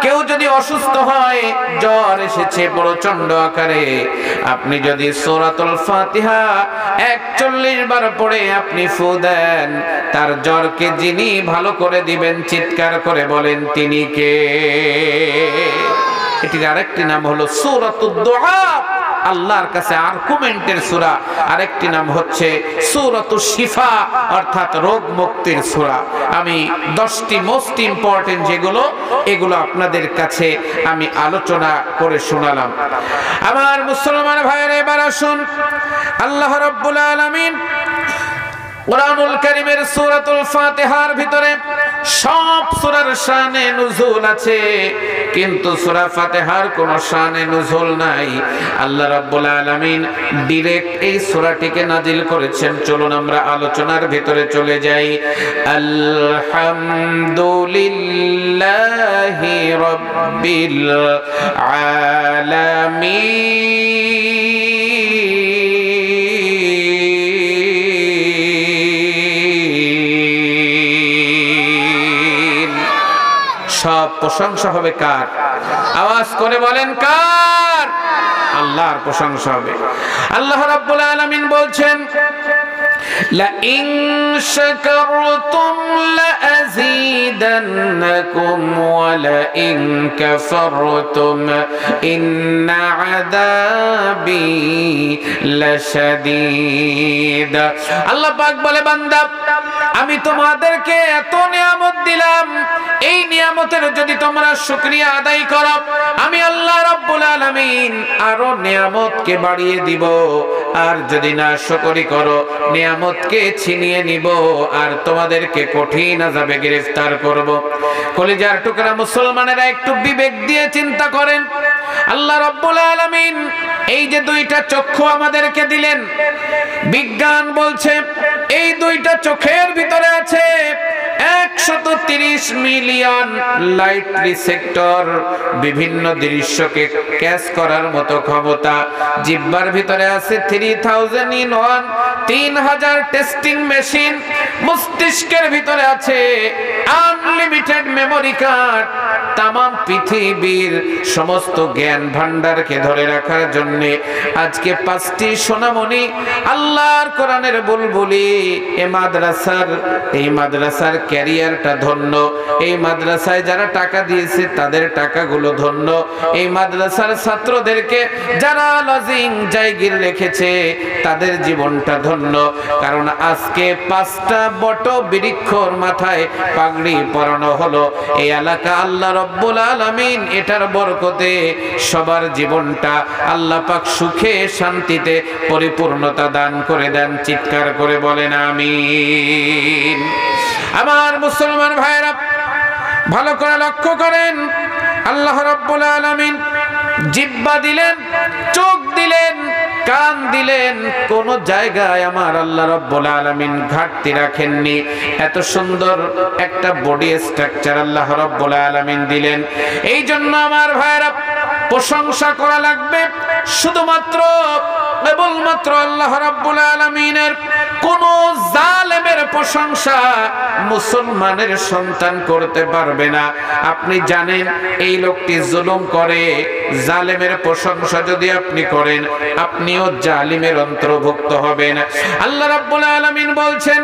কেউ যদি অসুস্থ হয়, জ্বর এসেছে প্রচন্ড আকারে, আপনি যদি সূরাতুল ফাতিহা 41 বার পড়ে আপনি ফু দেন, তার জ্বরকে যিনি ভালো করে দিবেন, চিৎকার করে বলেন তিনি কে? এটির আরেকটি নাম হলো সূরাতুদ দুআ, আল্লাহর কাছে আর্গুমেন্টের সূরা। আরেকটি নাম হচ্ছে সূরাতুশ শিফা, অর্থাৎ রোগ মুক্তির সূরা। আমি 10টি মোস্ট ইম্পর্টেন্ট যেগুলো, এগুলো আপনাদের কাছে আমি আলোচনা করে শোনালাম। আমার মুসলমান ভাইরা, এবার আসুন আল্লাহ রাব্বুল আলামিন কোরআনুল কারীমের সূরাতুল ফাতিহার ভিতরে সব সূরার শানে নুজুল আছে, কিন্তু সূরা ফাতিহার কোনো শানে নুজুল নাই। আল্লাহ রাব্বুল আলামিন ডাইরেক্ট এই সূরাটিকে নাজিল করেছেন। চলুন আমরা আলোচনার ভিতরে চলে যাই। আলহামদুলিল্লাহি রাব্বিল আলামিন। সব প্রশংসা হবে কার? আওয়াজ করে বলেন কার? আল্লাহর প্রশংসা হবে। আল্লাহ রাব্বুল আলামিন বলছেন, লা ইন শাকারতুম লা আযীদান্নাকুম ওয়া লা ইন কাফারতুম ইন্না আযাবি লাশাদীদ। আল্লাহ পাক বলে, বান্দা, আমি তোমাদেরকে এত নিয়ামত দিলাম, এই নিয়ামতের যদি তোমরা শুকরিয়া আদায় করো, আমি আল্লাহ রাব্বুল আলামিন আরো নিয়ামতকে বাড়িয়ে দিব। আর যদি না শুকরি করো, নিয়ামতকে ছিনিয়ে নিব আর তোমাদেরকে কঠিন আযাবে গ্রেফতার করব। কলিজার টুকরা মুসলমানেরা, একটু বিবেক দিয়ে চিন্তা করেন। আল্লাহ রাব্বুল আলামিন এই যে 2টা চক্ষু আমাদেরকে দিলেন, বিজ্ঞান বলছে এই 2টা চোখের ভিতরে আছে 130 30 মিলিয়ন লাইট রিসেপ্টর, বিভিন্ন দৃশ্যকে ক্যাচ করার মতো ক্ষমতা। জিহ্বার ভিতরে আছে 3000 in 1, 3000 টেস্টিং মেশিন। মস্তিষ্কের ভিতরে আছে আনলিমিটেড মেমোরি কার্ড। তাম পৃথিবীর সমস্ত জ্ঞান ভান্ডারকে ধরে রাখার জন্য আজকে 5টি সোনামণি আল্লাহর কোরআনের বুলবুলি এই মাদ্রাসার ক্যারিয়ারটা ধন্য। এই মাদ্রাসায় যারা টাকা দিয়েছে তাদের টাকাগুলো ধন্য। এই মাদ্রাসার ছাত্রদেরকে যারা লজিং জায়গির রেখেছে তাদের জীবনটা ধন্য। কারণ আজকে 5টা বট বৃক্ষর মাথায় পাগড়ি পরানো হলো। এই এলাকা আল্লাহ রব্বুল আলামিন এটার বরকতে সবার জীবনটা আল্লাহ পাক সুখে শান্তিতে পরিপূর্ণতা দান করে দেন। চিৎকার করে বলেন আমিন। আমার মুসলমান ভাইরা ভালো করে লক্ষ্য করেন, আল্লাহ রব্বুল আলামিন জিহ্বা দিলেন, চোখ দিলেন, কান দিলেন, কোন জায়গায় আমার আল্লাহ রব্বুল আলামিন ঘাটতি রাখেননি। এত সুন্দর একটা বডি স্ট্রাকচার আল্লাহ রব্বুল আলামিন দিলেন। এই জন্য আমার ভাইরা প্রশংসা করা লাগবে শুধুমাত্র কেবলমাত্র আল্লাহ রাব্বুল আলামিনের। কোন জালেমের প্রশংসা মুসলমানের সন্তান করতে পারবে না। আপনি জানেন এই লোকটি জুলুম করে, জালেমের প্রশংসা যদি আপনি করেন আপনিও জালিমের অন্তর্ভুক্ত হবেন। আল্লাহ রাব্বুল আলামিন বলছেন,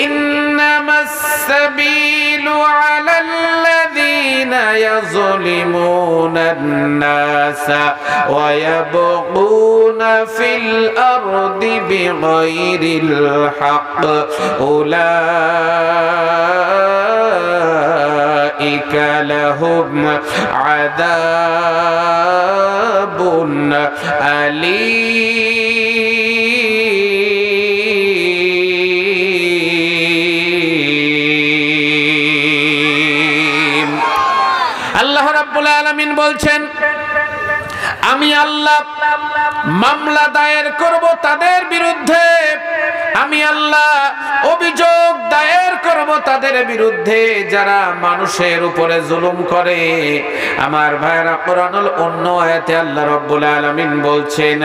ইন্নামাস সাবিলু আলাল্লাযীনা ইয়াযলিমুনান নাসা ওয়া ইয়াবগুনা ফিল আরদি বিগাইরিল হক উলাইকা লাহুম আযাবুন আলীম। আল্লাহ রাব্বুল আলামিন বলছেন, আমি আল্লাহ মামলা দায়ের করব তাদের বিরুদ্ধে, আমি আল্লাহ অভিযোগ দায়ের করব তাদের বিরুদ্ধে যারা মানুষের উপরে জুলুম করে। আমার ভাইরা কোরআনুল অন্য আয়াতে আল্লাহ রাব্বুল আলামিন বলছেন,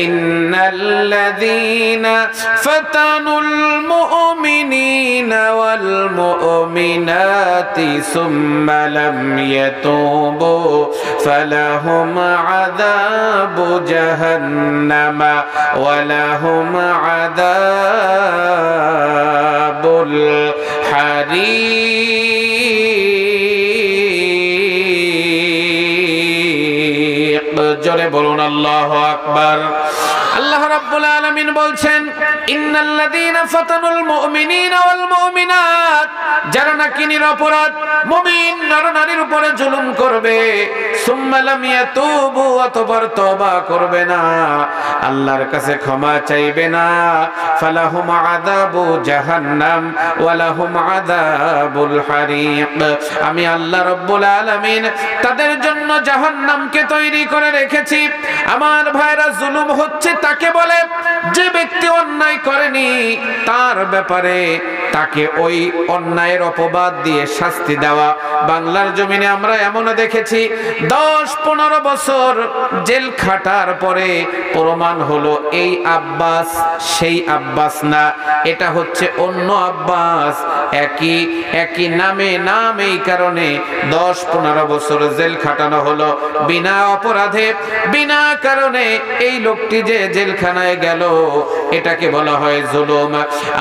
ইন্নাল্লাযীনা ফাতানুল মুমিনিনা ওয়াল মুমিনাতি সুম্মা লাম ইয়াতুবু ফালাহুম আযাবু জাহান্নামা ওয়া লাহুম আযাবুল হারিক। জোরে বলুন আল্লাহু আকবার। আল্লাহ রাব্বুল আলামিন বলছেন, ইন্নাল্লাযীনা ফাতানুল মুমিনিনা ওয়াল মুমিনাত, যারা নাকি নিরপরাধ মুমিন নর-নারীর উপরে জুলুম করবে, সুম্মা লাম ইয়াতুবু, অতঃপর তওবা করবে না, আল্লাহর কাছে ক্ষমা চাইবে না, ফালাহুম আযাবু জাহান্নাম ওয়া লাহুম আযাবুল হারিক। আমি আল্লাহ রাব্বুল আলামিন তাদের জন্য জাহান্নামকে তৈরি করে রেখেছি। আমার ভাইরা, জুলুম হচ্ছে তাকে বলে যে ব্যক্তি অন্যায় করেনি তার ব্যাপারে তাকে ওই অন্যায়ের অপবাদ দিয়ে শাস্তি দেওয়া। বাংলার জমিনে আমরা এমন দেখেছি 10-15 বছর জেল খাটার পরে প্রমাণ হলো এই আব্বাস সেই আব্বাস না, এটা হচ্ছে অন্য আব্বাস। একই নাম, এই কারণে 10-15 বছর জেল খাটানো হলো বিনা অপরাধে, বিনা কারণে। এই লোকটি যে জেলখানায় গেল এটাকে বলা হয় জুলুম।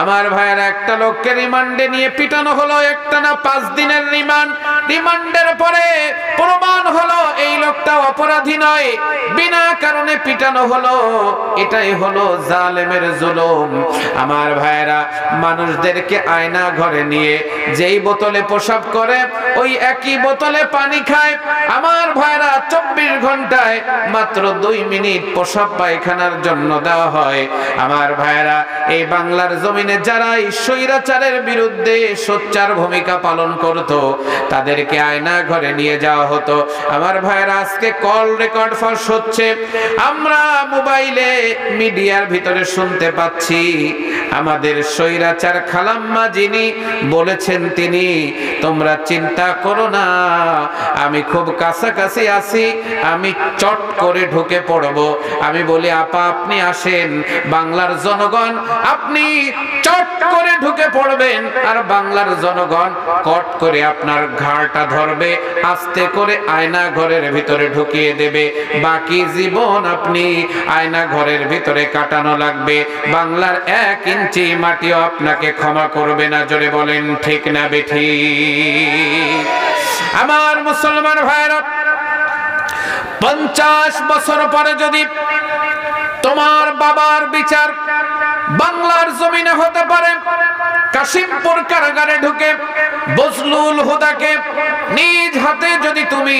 আমার ভাইয়েরা, একটা লোককে রিমান্ডে নিয়ে পিটানো হলো একটানা 5 দিনের রিমান্ড। রিমান্ডের পরে প্রমাণ হলো এই লোকটা অপরাধী নয়, বিনা কারণে পিটানো হলো। এটাই হলো জালেমের জুলুম। আমার ভাইয়েরা, মানুষদেরকে আয়না ঘরে নিয়ে যেই বোতলে প্রসাব করে ওই একই বোতলে পানি খায়। আমার ভাইয়েরা, 24 ঘন্টায় মাত্র 2 মিনিট প্রসাব পায়খানার জন্য দেওয়া হয়। আমার ভাইয়েরা, এই বাংলার জমিনে যারা এই স্বৈরাচারের বিরুদ্ধে সোচ্চার ভূমিকা পালন করত তাদেরকে আয়না ঘরে নিয়ে যাওয়া হতো। আমার ভাইয়েরা, আজকে কল রেকর্ড ফাঁস হচ্ছে, আমরা মোবাইলে মিডিয়ার ভিতরে শুনতে পাচ্ছি। আমাদের স্বৈরাচার খালাম্মা যিনি বলেছেন তিনি, তোমরা চিন্তা করো না, আমি খুব কাছাকাছি আছি, আমি চট করে ঢুকে পড়ব। আমি বলি, আপা আপনি আসেন, বাংলার জনগণ আপনি চট করে ঢুকে পড়বেন, আর বাংলার জনগণ কট করে আপনার ঘাড়টা ধরবে, আস্তে করে আয়না ঘরের ভিতরে ঢুকিয়ে দেবে। বাকি জীবন আপনি আয়না ঘরের ভিতরে কাটানো লাগবে, বাংলার 1 ইঞ্চি মাটিও আপনাকে ক্ষমা করবে না। জোরে বলেন ঠিক না বেঠিক? আমার মুসলমান ভাইরা, 50 বছর পরে যদি তোমার বাবার বিচার বাংলার জমিনে হতে পারে, কাশিমপুর কারাগারে ঢুকে বজলুল হুদাকে নিজ হাতে যদি তুমি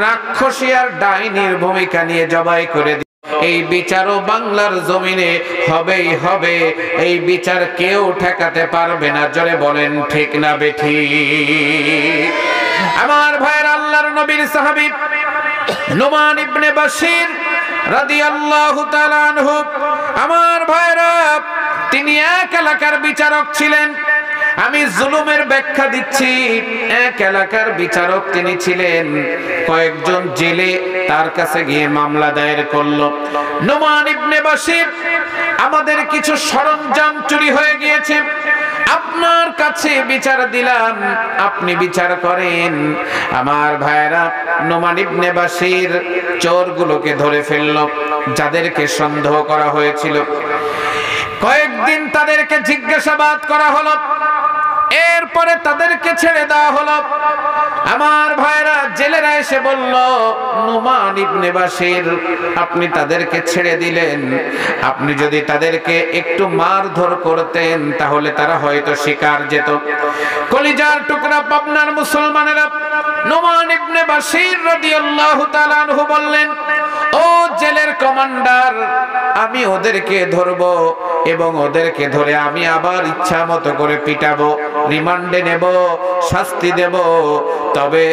রাক্ষসী আর ডাইনির ভূমিকা নিয়ে জবাই করে দিও, এই বিচারও বাংলার জমিনে হবেই হবে। এই বিচার কেউ ঠেকাতে পারবে না। জোরে বলেন ঠিক না বেঠিক? আমার ভাইয়ের, আল্লাহর নবীর সাহাবী নুমান ইবনে বাশির রাদিয়াল্লাহু তাআলা আনহু, আমার ভাইরা, তিনি এক এলাকার বিচারক ছিলেন। আমি জুলুমের ব্যাখ্যা দিচ্ছি। এক এলাকার বিচারক তিনি ছিলেন। কয়েকজন জেলে তার কাছে গিয়ে মামলা দায়ের করলো, নুমান ইবনে বাশির, আমাদের কিছু সরঞ্জাম চুরি হয়ে গিয়েছে, আপনার কাছে বিচার দিলাম, আপনি বিচার করেন। আমার ভাইরা, নুমান ইবনে বাশির চোরগুলোকে ধরে ফেললো, যাদেরকে সন্দেহ করা হয়েছিল। কয়েকদিন তাদেরকে জিজ্ঞাসাবাদ করা হলো, এরপরে তাদেরকে ছেড়ে দেওয়া হলো। আমার ভাইরা, জেলেরা এসে বলল, নুমান ইবনে বাশির, আপনি তাদেরকে ছেড়ে দিলেন, আপনি যদি তাদেরকে একটু মারধর করতেন তাহলে তারা হয়তো শিকার যেত। কলিজার টুকরা পাবনার মুসলমানেরা, নুমান ইবনে বাশির রাদিয়াল্লাহু তাআলা আনহু বললেন, ও জেলের কমান্ডার, আমি ওদেরকে ধরবো এবং ওদেরকে ধরে আমি আবার ইচ্ছা মতো করে পিটাবো, রিমান্ডে নেব, শাস্তি দেব। তবে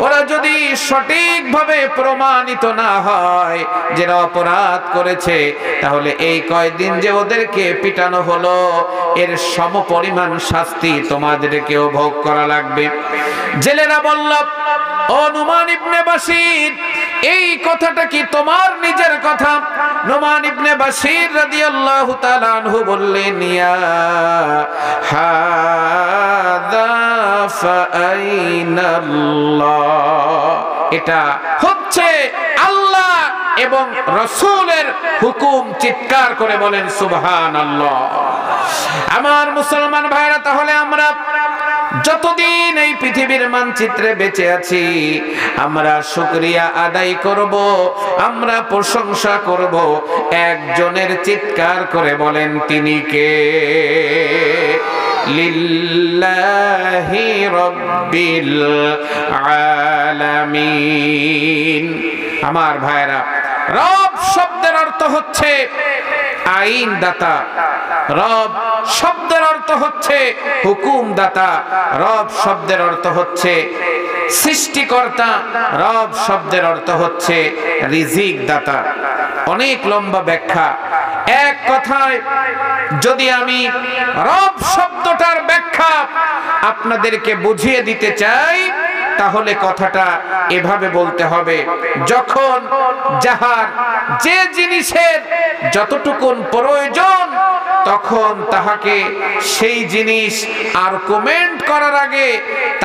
ওরা যদি সঠিকভাবে প্রমাণিত না হয় যে অপরাধ করেছে, তাহলে এই কয়দিন যে ওদেরকে পিটানো হলো এর সমপরিমাণ শাস্তি তোমাদেরকেও ভোগ করা লাগবে। জেলেরা বলল, ও নুমান ইবনে বাশির, এই কথাটা কি তোমার নিজের কথা? নুমান ইবনে বাশির রাদিয়াল্লাহু তাআলা আনহু বললেন, ইয়া হাদা ফাআইনাল্লাহ, এটা হচ্ছে আল্লাহ এবং রাসূলের হুকুম। চিৎকার করে বলেন সুবহানাল্লাহ। আমার মুসলমান ভাইরা, তাহলে আমরা যতদিন এই পৃথিবীর মানচিত্রে বেঁচে আছি, আমরা শুকরিয়া আদায় করব, আমরা প্রশংসা করব একজনের। চিৎকার করে বলেন তিনি কে? লিল্লাহি রাব্বিল আলামিন। আমার ভাইরা, রব শব্দের অর্থ হচ্ছে আইন দাতা, রব শব্দের অর্থ হচ্ছে হুকুম দাতা, রব শব্দের অর্থ হচ্ছে সৃষ্টিকর্তা, রব শব্দের অর্থ হচ্ছে রিজিক দাতা। অনেক লম্বা ব্যাখ্যা। এক কথায় যদি আমি রব শব্দটার ব্যাখ্যা আপনাদেরকে বুঝিয়ে দিতে চাই, তাহলে কথাটা এভাবে বলতে হবে, যখন যাহার যে জিনিসের যতটুকুন প্রয়োজন, তখন তাহাকে সেই জিনিস আর্গুমেন্ট করার আগে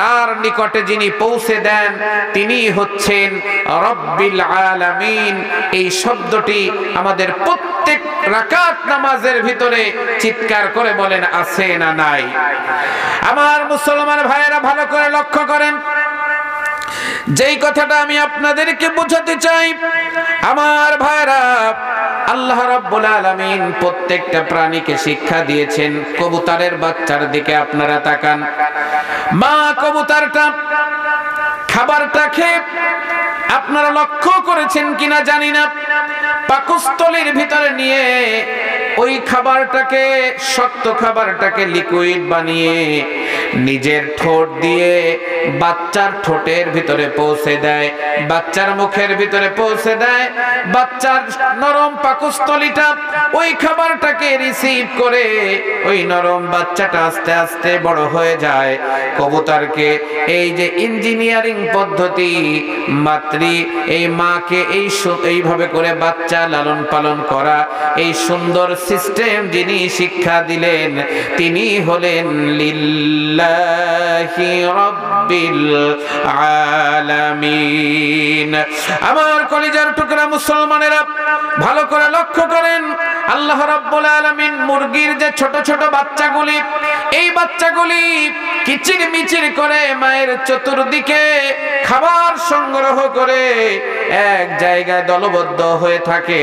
তার নিকটে যিনি পৌঁছে দেন তিনি হচ্ছেন রব্বিল আলামিন। এই শব্দটি আমাদের প্রত্যেক রাকাত নামাজের ভিতরে চিৎকার করে বলেন আছে না নাই? আমার মুসলমান ভাইয়েরা, ভালো করে লক্ষ্য করেন, যেই কথাটা আমি আপনাদেরকে বোঝাতে চাই, আমার ভাইরা, আল্লাহ রাব্বুল আলামিন প্রত্যেকটা প্রাণীকে শিক্ষা দিয়েছেন। কবুতরের বাচ্চার দিকে আপনারা তাকান, মা কবুতরটা খাবারটা খেয়ে আপনারা লক্ষ্য করেছেন কিনা জানি না, পাকস্থলীর ভিতরে নিয়ে ওই খাবারটাকে, শক্ত খাবারটাকে লিকুইড বানিয়ে নিজের ঠোঁট দিয়ে বাচ্চার ঠোঁটের ভিতরে পৌঁছে দেয়, বাচ্চার মুখের ভিতরে পৌঁছে দেয়। বাচ্চার নরম পাকস্থলীটা ওই খাবারটাকে রিসিভ করে ওই নরম বাচ্চাটা আস্তে আস্তে বড় হয়ে যায়। কবুতরকে এই যে ইঞ্জিনিয়ারিং পদ্ধতি, এই মাকে এইভাবে করে বাচ্চা লালন পালন করা, এই সুন্দর সিস্টেম যিনি শিক্ষা দিলেন তিনি হলেন লিল্লাহি রাব্বিল আলামিন। আমার কলিজার টুকরা মুসলমানেরা ভালো করে লক্ষ্য করেন, আল্লাহ রাব্বুল আলামিন মুরগির যে ছোট ছোট বাচ্চাগুলি, এই বাচ্চাগুলি কিচির মিচির করে মায়ের চতুর্দিকে খাবার সংগ্রহ করে এক জায়গায় দলবদ্ধ হয়ে থাকে।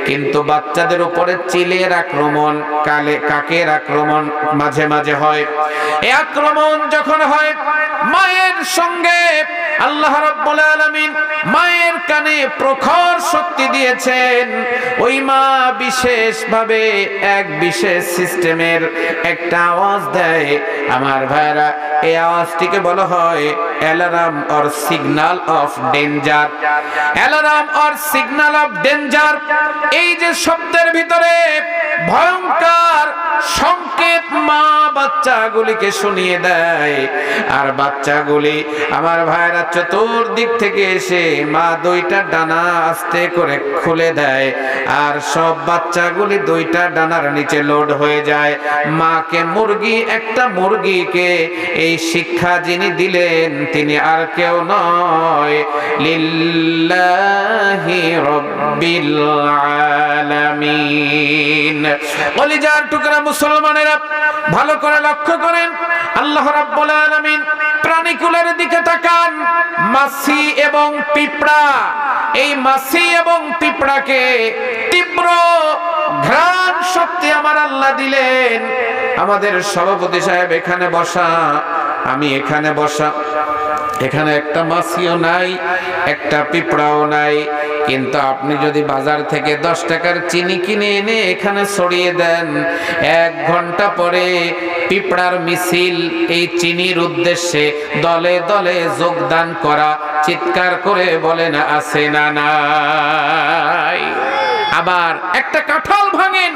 কিন্তু বাচ্চাদের উপরে চিলের আক্রমণ, কাকের আক্রমণ মাঝে মাঝে হয়। এই আক্রমণ যখন হয়, মায়ের সঙ্গে আল্লাহ রাব্বুল আলামিন মায়ের কানে প্রখর শক্তি দিয়েছেন। ওই মা বিশেষভাবে এক বিশেষ সিস্টেমের একটা আওয়াজ দেয়। আমার ভাইরা, এই আওয়াজটিকে বলা হয় alarm or signal of danger. Alarm or signal of danger, এই যে শব্দের ভিতরে ভয়ঙ্কর সংকেত মা বাচ্চাগুলিকে শুনিয়ে দেয়। আর বাচ্চাগুলি আমার ভাইরা চতুর্দিক থেকে এসে মা দুইটা ডানা আস্তে করে খুলে দেয়, আর সব বাচ্চাগুলি দুইটা ডানার নিচে লোড হয়ে যায়। মাকে একটা মুরগিকে এই শিক্ষা যিনি দিলেন তিনি আর কেউ নয়, লিল্লাহি রাব্বিল আলামিন। কলিজার টুকরা মুসলমানেরা ভালো করে লক্ষ্য করেন, আল্লাহ রাব্বুল আলামিন প্রাণীকুলের দিকে তাকান। মাছি এবং পিঁপড়া, এই মাছি এবং পিঁপড়াকে তীব্র ঘ্রাণ শক্তি আমার আল্লাহ দিলেন। আমাদের সভাপতি সাহেব এখানে বসা, আমি এখানে বসা, এখানে একটা মাছিও নাই, একটা পিঁপড়াও নাই। কিন্তু আপনি যদি বাজার থেকে 10 টাকার চিনি কিনে এনে এখানে ছড়িয়ে দেন, 1 ঘন্টা পরে পিঁপড়ার মিছিল এই চিনির উদ্দেশ্যে দলে দলে যোগদান করা চিৎকার করে বলে না আছে না নাই। আবার একটা কাঁঠাল ভাঙেন,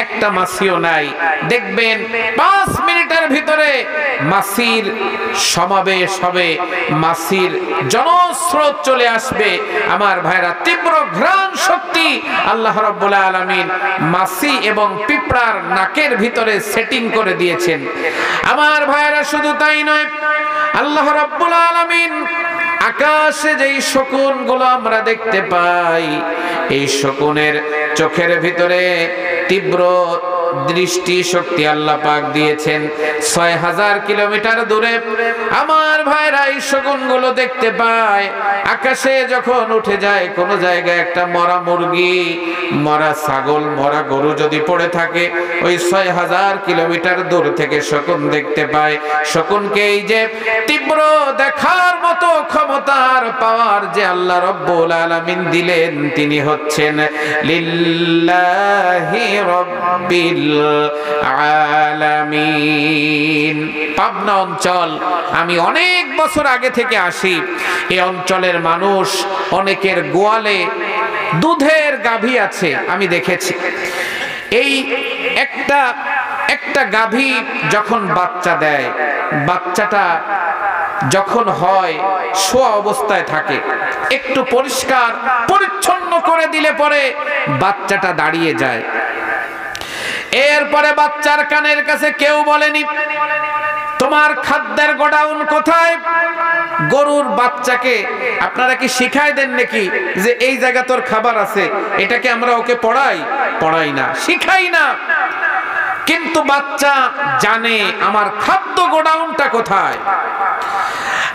একটা মাছিও নাই, দেখবেন 5 মিনিটের ভিতরে মাছির সমাবেশ হবে, মাছির জনস্রোত চলে আসবে। আমার ভাইরা, তীব্র ঘ্রাণ শক্তি আল্লাহ রাব্বুল আলামিন মাছি এবং পিঁপড়ার নাকের ভিতরে সেটিং করে দিয়েছেন। আমার ভাইরা, শুধু তাই নয়, আল্লাহ রাব্বুল আলামিন আকাশে যেই শকুনগুলো আমরা দেখতে পাই, এই শকুনের চোখের ভিতরে তীব্র দৃষ্টি শক্তি আল্লাহ পাক দিয়েছেন। 6000 কিলোমিটার দূরে আমার ভাইরা এই শকুনগুলো দেখতে পায়। আকাশে যখন উঠে যায়, কোন জায়গায় একটা মরা মুরগি, মরা ছাগল, মরা গরু যদি পড়ে থাকে, ওই 6000 কিলোমিটার দূর থেকে শকুন দেখতে পায়। শকুনকে এই যে তীব্র দেখার মতো ক্ষমতার পাওয়ার যে আল্লাহ রাব্বুল আলামিন দিলেন, তিনি হচ্ছেন লিল্লাহি রাব্বিল আলামিন। পাবনা অঞ্চল, আমি অনেক বছর আগে থেকে আসি। এই অঞ্চলের মানুষ অনেকের গোয়ালে দুধের গাভী আছে, আমি দেখেছি। এই একটা গাভী যখন বাচ্চা দেয়, বাচ্চাটা যখন হয় শোয়া অবস্থায় থাকে, একটু পরিষ্কার পরিচ্ছন্ন করে দিলে পরে বাচ্চাটা দাঁড়িয়ে যায়। এরপরে বাচ্চার কানের কাছে কেউ বলেনি তোমার খাদ্যের গোডাউন কোথায়। গরুর বাচ্চাকে আপনারা কি শিখায় দেন নাকি যে এই জায়গা তোর খাবার আছে? এটাকে আমরা ওকে পড়াই না, শিখাই না। কিন্তু বাচ্চা জানে আমার খাদ্য গোডাউনটা কোথায়।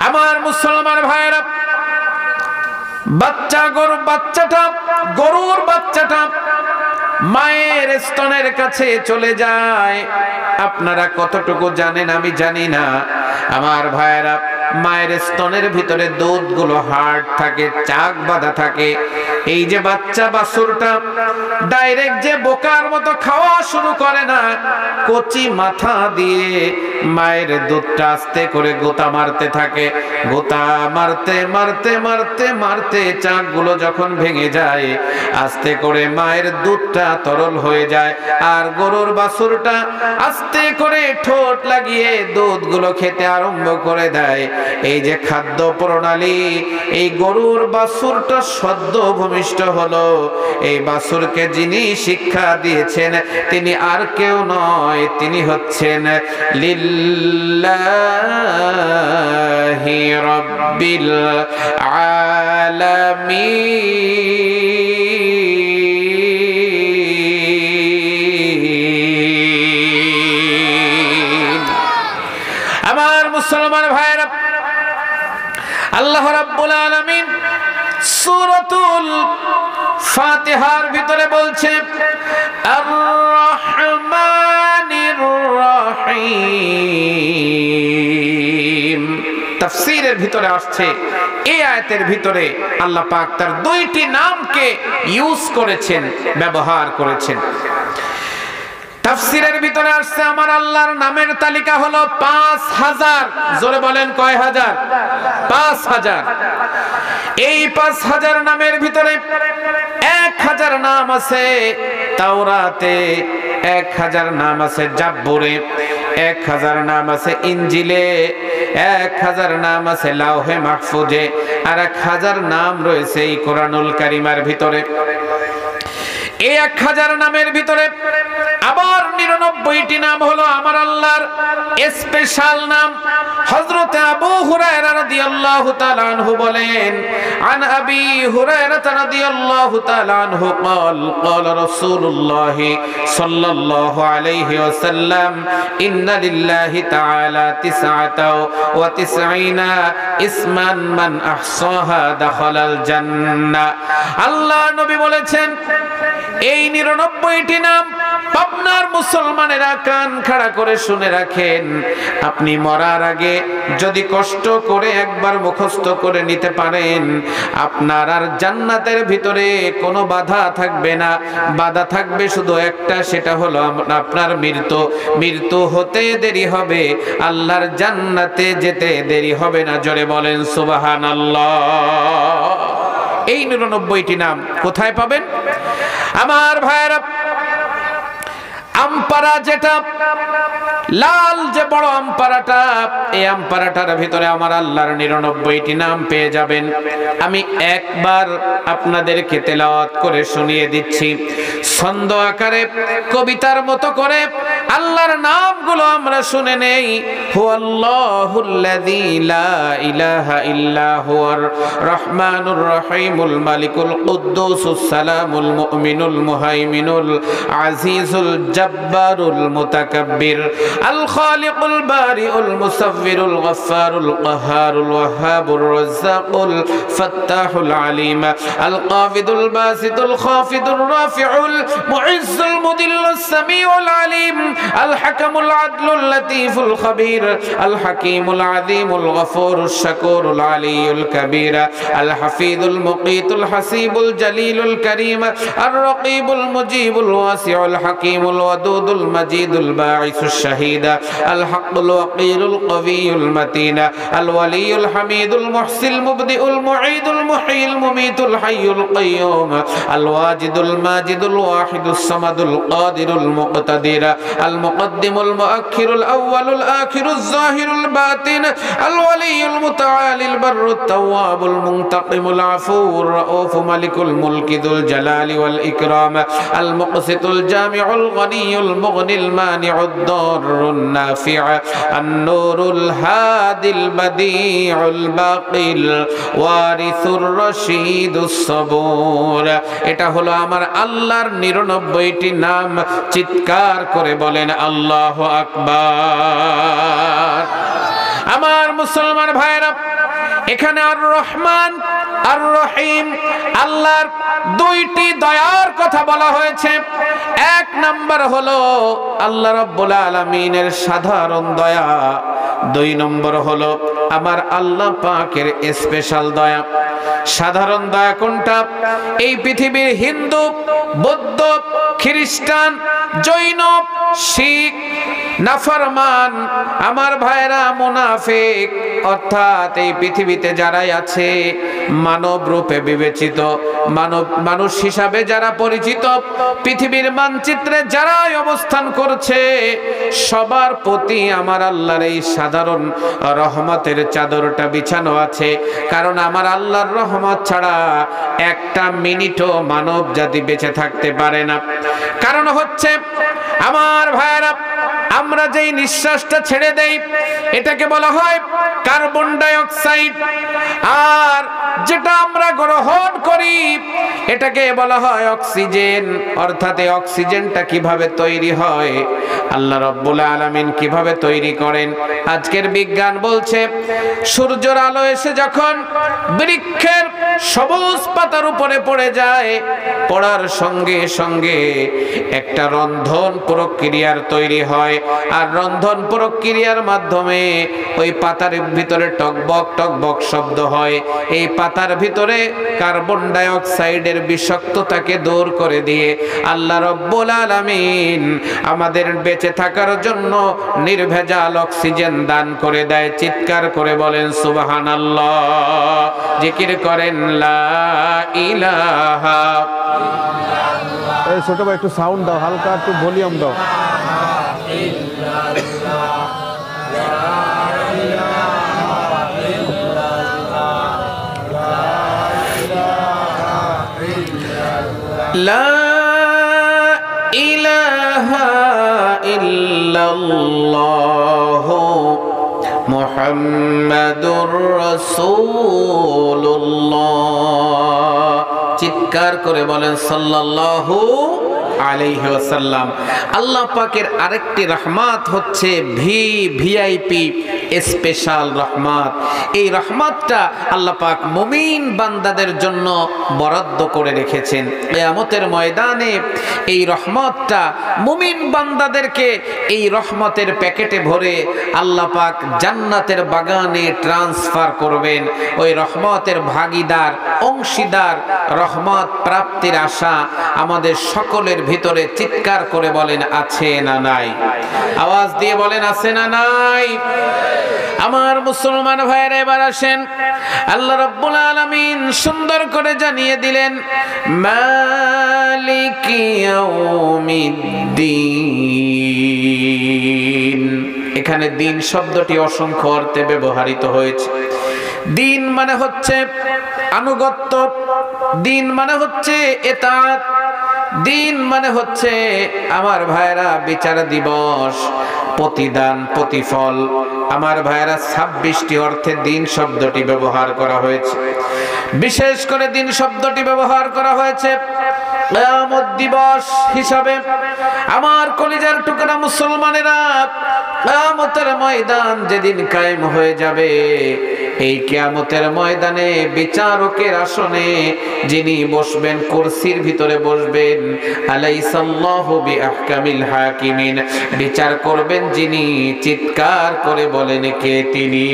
আমার মুসলমান ভাইয়েরা, গরুর বাচ্চাটা মায়ের স্তনের কাছে চলে যায়। আপনারা কতটুকু জানেন আমি জানি না। আমার ভাইয়েরা, মায়ের স্তনের ভিতরে দুধগুলো হার্ড থাকে, চাক বাঁধা থাকে। এই যে বাচ্চা বাছুরটা ডাইরেক্ট যে বোকার মতো খাওয়া শুরু করে না, কচি মাথা দিয়ে মায়ের দুধটা আস্তে করে গোতা মারতে থাকে। গোতা মারতে মারতে মারতে মারতে চাকগুলো যখন ভেঙে যায়, আস্তে করে মায়ের দুধটা তরল হয়ে যায়। আর গরুর বাছুরটা আস্তে করে ঠোঁট লাগিয়ে দুধগুলো খেতে আরম্ভ করে দেয়। এই যে খাদ্য প্রণালী, এই গরুর বাছুরটা সদ্য ভূমিষ্ঠ হলো। এই বাছুরকে যিনি শিক্ষা দিয়েছেন তিনি আর কেউ নয়, তিনি হচ্ছেন লিল্লাহি রাব্বিল আলামিন। আমার মুসলমান ভাইরা, আল্লাহ রাব্বুল আলামিন সূরাতুল ফাতিহার ভিতরে বলছে আর রহমানির রহিম। তাফসীরের ভিতরে আসছে এই আয়াতের ভিতরে আল্লাহ পাক তার দুইটি নামকে ইউজ করেছেন, ব্যবহার করেছেন। তাফসীরের ভিতরে আসছে আমার আল্লাহর নামের তালিকা হলো 5000। জোরে বলেন কয় হাজার? 5000। এই 5000 নামের ভিতরে 1000 নাম আছে তাওরাতে, 1000 নাম আছে জাব্বুরে, 1000 নাম আছে ইনজিলে, 1000 নাম আছে লাওহে মাহফুজে, আর 1000 নাম রয়েছে এই কোরআনুল কারীমের ভিতরে। এই 1000 নামের ভিতরে আবার 99টি নাম হলো আমার আল্লাহর স্পেশাল নাম। হযরত আবু হুরায়রা রাদিয়াল্লাহু তাআলা আনহু বলেন, আন আবি হুরায়রা রাদিয়াল্লাহু তাআলা আনহু قال قال رسول الله صلى الله عليه وسلم ان لله تعالى 99 اسما من احصاها دخل الجنه। আল্লাহ নবী বলেছেন এই 99টি নাম আপনার মুসলমানেরা কান খাড়া করে শুনে রাখেন। আপনি মরার আগে যদি কষ্ট করে একবার মুখস্থ করে নিতে পারেন, আপনার আর জান্নাতের ভিতরে কোনো বাধা থাকবে না। বাধা থাকবে শুধু একটা, সেটা হলো আপনার মৃত্যু। মৃত্যু হতে দেরি হবে, আল্লাহর জান্নাতে যেতে দেরি হবে না। জোরে বলেন সুবহানাল্লাহ। এই 99টি নাম কোথায় পাবেন আমার ভাইরা? আমপারা, যেটা লাল যে বড় আমপারাটা, এই আমপারাটার ভিতরে আমার আল্লাহর 99টি নাম পেয়ে যাবেন। আমি একবার আপনাদেরকে তেলাওয়াত করে শুনিয়ে দিচ্ছি, ছন্দ আকারে কবিতার মতো করে আল্লাহর নামগুলো আমরা শুনে নেই। হুয়াল্লাহুল্লাযী লা ইলাহা ইল্লা হুয়ার রহমানুর রহিমুল মালিকুল কুদ্দুসুস সালামুল মুমিনুল মুহাইমিনুল আজিজুল জাব্বারুল মুতাকাব্বির আল খালিকুল বারিউল মুসাవ్বিরুল গফফারুল কাহ্হারুল ওয়াহ্হাবুর রাজ্জাকুল ফাত্তাহুল আলিম আল কাবিদুল বাসিতুল খাফিদুর রাফিউল মুইজ্জুল মুদিল্লুস সামিউল আলিম আল হাকামুল আদলুল লাতীফুল খাবীর আল হাকীমুল আযীমুল গফুরুশ শাকুরুল আলিয়ুল কাবীর আল হাফিজুল মুকীতুল হাসিবুল জালিলুল কারীম আর রাকীবুল মুজিবুল ওয়াসিউল হাকীমুল ওয়াদুদুল মাজিদুল বাঈসুশ শাহীদা আল হাক্কুল ওয়াকিরুল কবিয়ুল মাতিনা আল ওয়ালিয়ুল হামিদুল মুহসিল মুবদিউল মুঈদুল মুহয়িল মুমীতুল হাইয়ুল কাইয়্যুম আল ওয়াজিদুল মাজিদুল ওয়াহিদুস সামাদুল কাদিরুল মুকতাদির আল মুকদ্দিমুল মুআখিরুল আউয়ালুল আখিরুজ যাহিরুল বাতিন আল ওয়ালিয়ুল মুতাআলিল বাররুত তাওয়াবুল মুনতাকিমুল আফুর রাউফ মালিকুল মুলকি যুল জালালি ওয়াল ইকরাম আল মুকসিতুল জামিউল গনিয়ুল মুগনিল মানিউদ দারুন নাফি' আন-নূরুল হাদিল বাদিউল বাকিল ওয়ারিসুর রশিদুস সাবুর। এটা হলো আমার আল্লাহর 99টি নাম। চিৎকার করে বলেন আল্লাহু আকবার। আমার মুসলমান ভাইরা, এখানে আর রহমান আর রহিম আল্লাহর দুইটি দয়ার কথা বলা হয়েছে। এক নাম্বার হলো আল্লাহ রাব্বুল আলামিনের সাধারণ দয়া, দুই নম্বর হলো আমার আল্লাহ পাকের স্পেশাল দয়া। সাধারণ দয়া কোনটা? এই পৃথিবীর হিন্দু, বৌদ্ধ, খ্রিস্টান, জৈন, শিখ, নাফরমান, আমার ভাইরা মুনাফিক, অর্থাৎ এই পৃথিবীতে যারাই আছে মানব রূপে বিবেচিত, মানুষ হিসাবে যারা পরিচিত, পৃথিবীর মানচিত্রে যারাই অবস্থান করছে, সবার প্রতি আমার আল্লাহর এই সাধারণ রহমতের চাদরটা বিছানো আছে। কারণ আমার আল্লাহর রহমত ছাড়া একটা মিনিটও মানব জাতি বেঁচে থাকতে পারে না। কারণ হচ্ছে আমার ভাইরা, আমরা যেই নিঃশ্বাসটা ছেড়ে দেই এটাকে বলা হয় কার্বন ডাই অক্সাইড, আর যেটা আমরা গ্রহণ করি এটাকে বলা হয় অক্সিজেন। অর্থাৎ এই অক্সিজেনটা কিভাবে তৈরি হয়, আল্লাহ রাব্বুল আলামিন কিভাবে তৈরি করেন, আজকের বিজ্ঞান বলছে সূর্যের আলো এসে যখন বৃক্ষের সবুজ পাতার উপরে পড়ে যায়, পড়ার সঙ্গে সঙ্গে একটা রন্ধন প্রক্রিয়ার তৈরি হয়, আর রন্ধন প্রক্রিয়ার মাধ্যমে ওই পাতার ভিতরে টকবক টকবক শব্দ হয়। এই পাতার ভিতরে কার্বন ডাই অক্সাইডের বিষাক্ততাকে দূর করে দিয়ে আল্লাহ রাব্বুল আলামিন আমাদের বেঁচে থাকার জন্য নির্ভেজাল অক্সিজেন দান করে দেয়। চিৎকার করে বলেন সুবহানাল্লাহ, জিকির করেন লা ইলাহা।
এই ছোট ভাই একটু সাউন্ড দাও, হালকা একটু ভলিউম দাও।
লা ইলাহা ইল্লাল্লাহু মুহাম্মাদুর রাসূলুল্লাহ। চিৎকার করে বলেন সাল্লাল্লাহু আলাইহি ওয়াসাল্লাম। আল্লাহ পাকের আরেকটি রহমত হচ্ছে ভিআইপি স্পেশাল রহমত। এই রহমতটা আল্লাহ পাক মুমিন বান্দাদের জন্য বরাদ্দ করে রেখেছেন। কিয়ামতের ময়দানে এই রহমতটা মুমিন বান্দাদেরকে এই রহমতের প্যাকেটে ভরে আল্লাহ পাক জান্নাতের বাগানে ট্রান্সফার করবেন। ওই রহমতের ভাগীদার, অংশীদার, রহমত প্রাপ্তির আশা আমাদের সকলের ভিতরে চিৎকার করে বলেন আছে না নাই? আওয়াজ দিয়ে বলেন আছে না নাই? আমার মুসলমান ভাইরা এবার আসেন, আল্লাহ রাব্বুল আলামিন সুন্দর করে জানিয়ে দিলেন মালিকি ইয়াউমিদ্দিন। এখানে দিন শব্দটি অসংখ্য অর্থে ব্যবহৃত হয়েছে। দিন মানে হচ্ছে আনুগত্য, দিন মানে হচ্ছে ইতাআত, দিন মানে হচ্ছে আমার ভাইরা বিচার দিবস, প্রতিদান, প্রতিফল। আমার ভাইরা 26টি অর্থে দিন শব্দটি ব্যবহার করা হয়েছে। বিশেষ করে দিন শব্দটি ব্যবহার করা হয়েছে কিয়ামত দিবস হিসাবে। আমার কলিজার টুকরা মুসলমানেরা, কিয়ামতের ময়দান যেদিন কায়েম হয়ে যাবে, এই কিয়ামতের ময়দানে বিচারকের আসনে যিনি বসবেন, কুরসির ভিতরে বসবেন, আলাইসাল্লাহু বিআহকামিল হাকিমিন, বিচার করবেন যিনি, চিৎকার করে বলেন কে তিনি?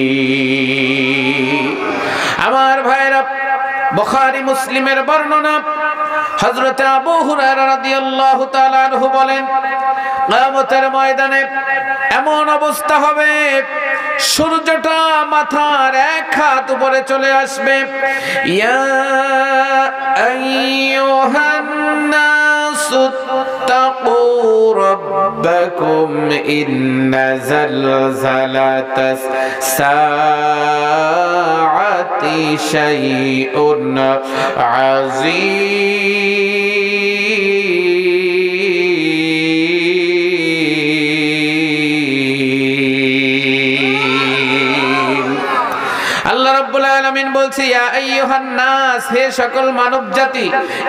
আমার ভাইরা, বুখারী মুসলিমের বর্ণনা, হযরত আবু হুরায়রা রাদিয়াল্লাহু তাআলা আনহু বলেন, কিয়ামতের ময়দানে এমন অবস্থা হবে, সূর্যটা মাথার এক হাত উপরে চলে আসবে। ইয়া আইয়ুহান নাসু তাকু রাব্বাকুম ইন্না যালযালাতাস সাআতি শাইউন আযীম। আল্লাহ রাব্বুল আলামিন বলছে ইয়া আইয়ুহান নাস, হে সকল মানব জাতি,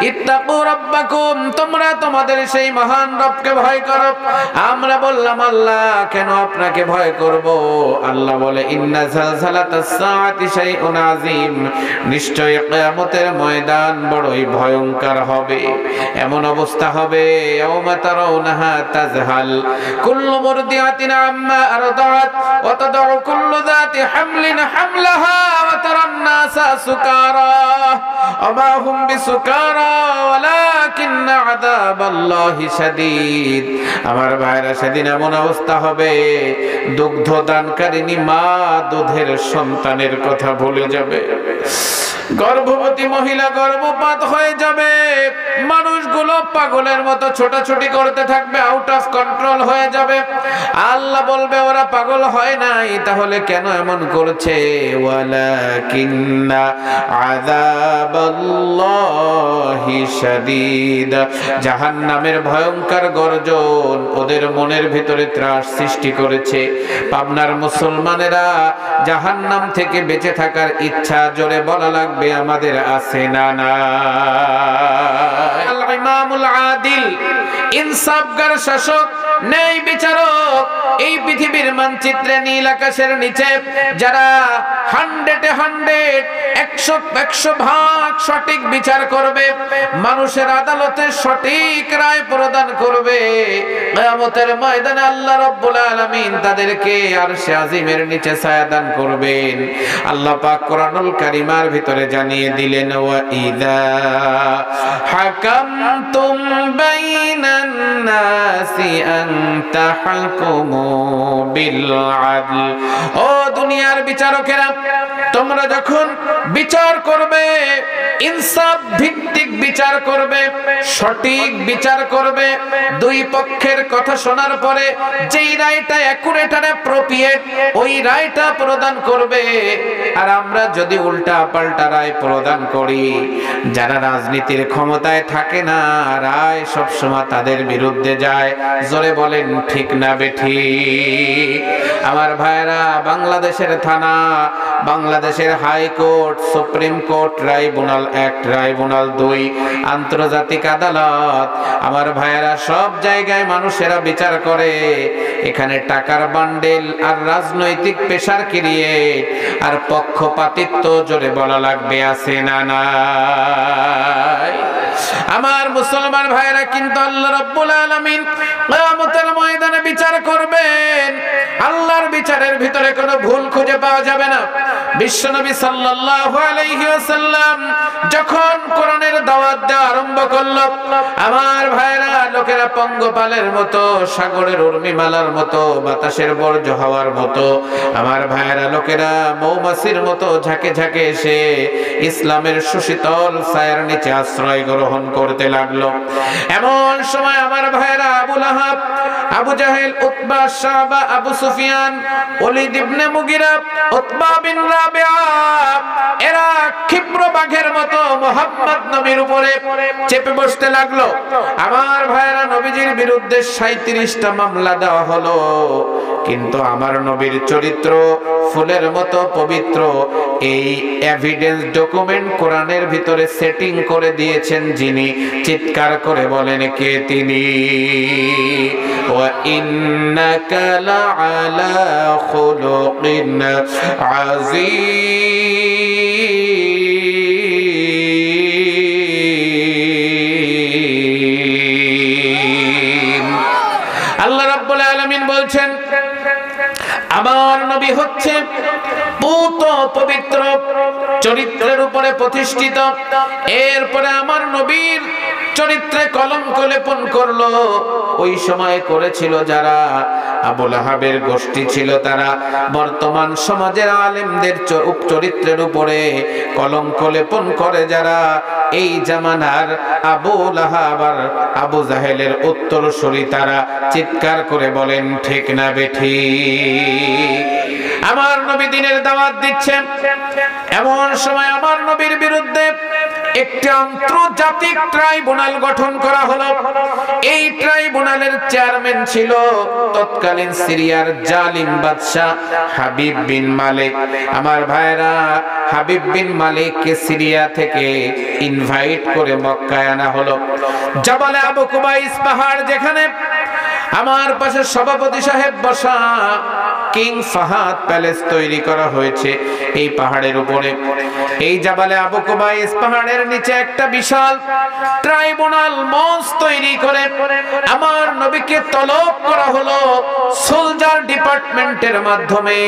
ইত্তাকু রাব্বাকুম, তোমরা তোমাদের সেই মহান রবকে ভয় করো। আমরা বললাম আল্লাহ কেন আপনাকে ভয় করব? আল্লাহ বলে ইন্না জালজালাতাস সাআতি শাইউন আযীম, নিশ্চয়ই কিয়ামতের ময়দান বড়ই ভয়ঙ্কর হবে। এমন অবস্থা হবে ইয়াউমা তারাউনাহা তাজহাল কুল্লু মুরদিআতিন আম্মা আরদাত ওয়া তাদউ কুল্লু যাতি হামলিন হামলাহা ওয়া তারান নাসা সুকারা ওয়া মা হুম বিসুকারা ওয়ালাকিন্না আযাবাল্লাহি শাদীদ। আমার ভাইরা, সেদিন এমন অবস্থা হবে দুগ্ধ দানকারিনী মা দুধের সন্তানের কথা ভুলে যাবে, গর্ভবতী মহিলা গর্ভপাত হয়ে যাবে, মানুষগুলো পাগলের মতো ছোটাছুটি করতে থাকবে, আউট অফ কন্ট্রোল হয়ে যাবে। আল্লাহ বলবে ওরা পাগল হয় নাই, তাহলে কেন এমন করছে? ওয়ালাকিন্না আযাবাল্লাহি শাদীদ, জাহান্নামের ভয়ঙ্কর গর্জন ওদের মনের ভিতরে ত্রাস সৃষ্টি করেছে। পাবনার মুসলমানেরা জাহান্নাম থেকে বেঁচে থাকার ইচ্ছা জোরে বলা লাগবে আমাদের আছে না না? আল ইমামুল আদিল, ইনসাফগার শাসক, ন্যায় বিচারক, এই পৃথিবীর মানচিত্রে নীল আকাশের নিচে যারা 100 ভাগ সঠিক বিচার করবে, মানুষের আদালতে সঠিক রায় প্রদান করবে, কিয়ামতের ময়দানে আল্লাহ রাব্বুল আলামিন তাদেরকে আরশে আজিমের নিচে ছায়া দান করবেন। আল্লাহ পাক কোরআনুল কারীমের ভিতরে জানিয়ে দিলেন ওয়া ইযা হাকামতুম বাইনান নাসি আন তাহকুমু বিল আদল, ও দুনিয়ার বিচারকেরা, তোমরা যখন বিচার করবে, ইনসাফ ভিত্তিক বিচার করবে, সঠিক বিচার করবে, দুই পক্ষের কথা শোনার পরে যেই রায়টা অ্যাকুরেট আর অ্যাপ্রোপ্রিয়েট ওই রায়টা প্রদান করবে। আর আমরা যদি উল্টা পাল্টা রায় প্রদান করি, যারা রাজনীতির ক্ষমতায় থাকে না, রায় সবসময় তাদের বিরুদ্ধে যায়। জোরে বলেন ঠিক না বেঠিক? আমার ভাইরা, বাংলাদেশের থানা, বাংলাদেশের high court, supreme court, tribunal 1, tribunal 2, আন্তর্জাতিক আদালত, আমার ভাইয়েরা, সব জায়গায় মানুষেরা বিচার করে। এখানে টাকার বান্ডেল আর রাজনৈতিক পেশার ক্রিয়েট আর পক্ষপাতিত্ব জোরে বলা লাগবে আছে না নাই? আমার মুসলমান ভাইরা, কিন্তু আল্লাহ রাব্বুল আলামিন কিয়ামতের ময়দানে বিচার করবেন। আল্লাহর বিচারের ভিতরে কোনো ভুল খুঁজে পাওয়া যাবে না। বিশ্বনবী সাল্লাল্লাহু আলাইহি ওয়াসাল্লাম যখন কোরআনের দাওয়াত দেওয়া আরম্ভ করল, আমার ভাইরা, লোকেরা পঙ্গপালের মতো, সাগরের উর্মিমালার মতো, বাতাসের বর্জ্য হওয়ার মতো, আমার ভাইরা, লোকেরা মৌমাছির মতো ঝাঁকে ঝাঁকে এসে ইসলামের সুশীতল ছায়ার নিচে আশ্রয় গ্রহণ করতে লাগলো। এমন সময় আমার ভাইরা, আবু লাহাব, আবু জাহেল, উতবা, শাবা, আবু সুফিয়ান, ওলীদ ইবনে মুগিরা, উতবা বিন রাবিআ, এরা ক্ষিপ্র বাঘের মতো মুহাম্মদ নবীর উপরে চেপে বসতে লাগলো। আমার ভাইরা, নবীজির বিরুদ্ধে 37টা মামলা দেওয়া হলো, কিন্তু আমার নবীর চরিত্র ফুলের মতো পবিত্র। এই এভিডেন্স ডকুমেন্ট কোরআনের ভিতরে সেটিং করে দিয়েছেন যিনি, চিৎকার করে বলেন কে তিনি? ওয়া ইন্নাকা লাআলা খুলুকিন আযীম। আল্লাহ রাব্বুল আলামিন বলছেন আমার নবী হচ্ছে পুত পবিত্র চরিত্রের উপরে প্রতিষ্ঠিত। এরপরে আমার নবীর চরিত্রে কলঙ্ক লেপন করলো। ওই সময় করেছিল যারা, আবু লাহাবের গোষ্ঠী ছিল তারা। বর্তমান সমাজের আলেমদের চরিত্রের উপরে কলঙ্ক লেপন করে যারা, এই জামানার আবু লাহাব আর আবু জাহেলের উত্তরসূরি তারা। চিৎকার করে বলেন ঠিক না বেঠিক? আমার নবী দ্বীনের দাওয়াত দিচ্ছেন, এমন সময় আমার নবীর বিরুদ্ধে একটি আন্তর্জাতিক ট্রাইব্যুনাল গঠন করা হলো। এই ট্রাইব্যুনালের চেয়ারম্যান ছিল তৎকালীন সিরিয়ার জালিম বাদশা হাবিব বিন মালিক। আমার ভাইরা, হাবিব বিন মালিককে সিরিয়া থেকে ইনভাইট করে মক্কায় আনা হলো। জাবালে আবু কুবাইস পাহাড়, যেখানে আমার পাশে সভাপতি সাহেব বসা, কিং ফাহাদ প্যালেস তৈরি করা হয়েছে এই পাহাড়ের উপরে। এই জাবালে আবু কুবাইস পাহাড়ের নিচে একটা বিশাল ট্রাইব্যুনাল মঞ্চ তৈরি করে আমার নবীকে তলব করা হলো সোলজার ডিপার্টমেন্টের মাধ্যমে।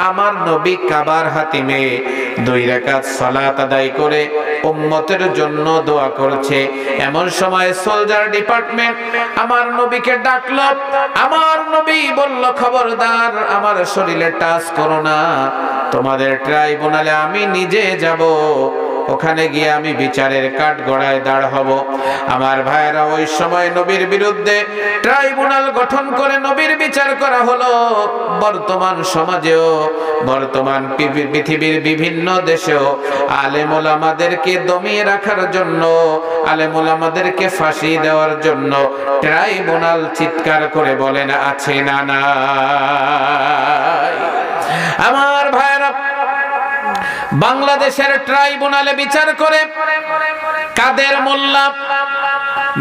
আমার নবী কাবার হাতিমে 2 রাকাত সালাত আদায় করে উম্মতের জন্য দোয়া করছে। এমন সময় সোলজার ডিপার্টমেন্ট আমার নবীকে ডাকলো। আমার নবী বলল, খবরদার আমার শরীরে টাচ করো না, তোমাদের ট্রাইব্যুনালে আমি নিজে যাব, ওখানে গিয়ে আমি বিচারের কাঠগড়ায় দাঁড় হব। আমার ভাইয়েরা, ওই সময় নবীর বিরুদ্ধে ট্রাইব্যুনাল গঠন করে নবীর বিচার করা হলো। বর্তমান সমাজেও, বর্তমান পৃথিবীর বিভিন্ন দেশেও আলেম ওলামাদেরকে দমিয়ে রাখার জন্য, আলেম ওলামাদেরকে ফাঁসি দেওয়ার জন্য ট্রাইব্যুনাল চিৎকার করে বলেন আছে না নাই? আমার ভাইয়েরা, বাংলাদেশের ট্রাইব্যুনালে বিচার করে কাদের মোল্লা,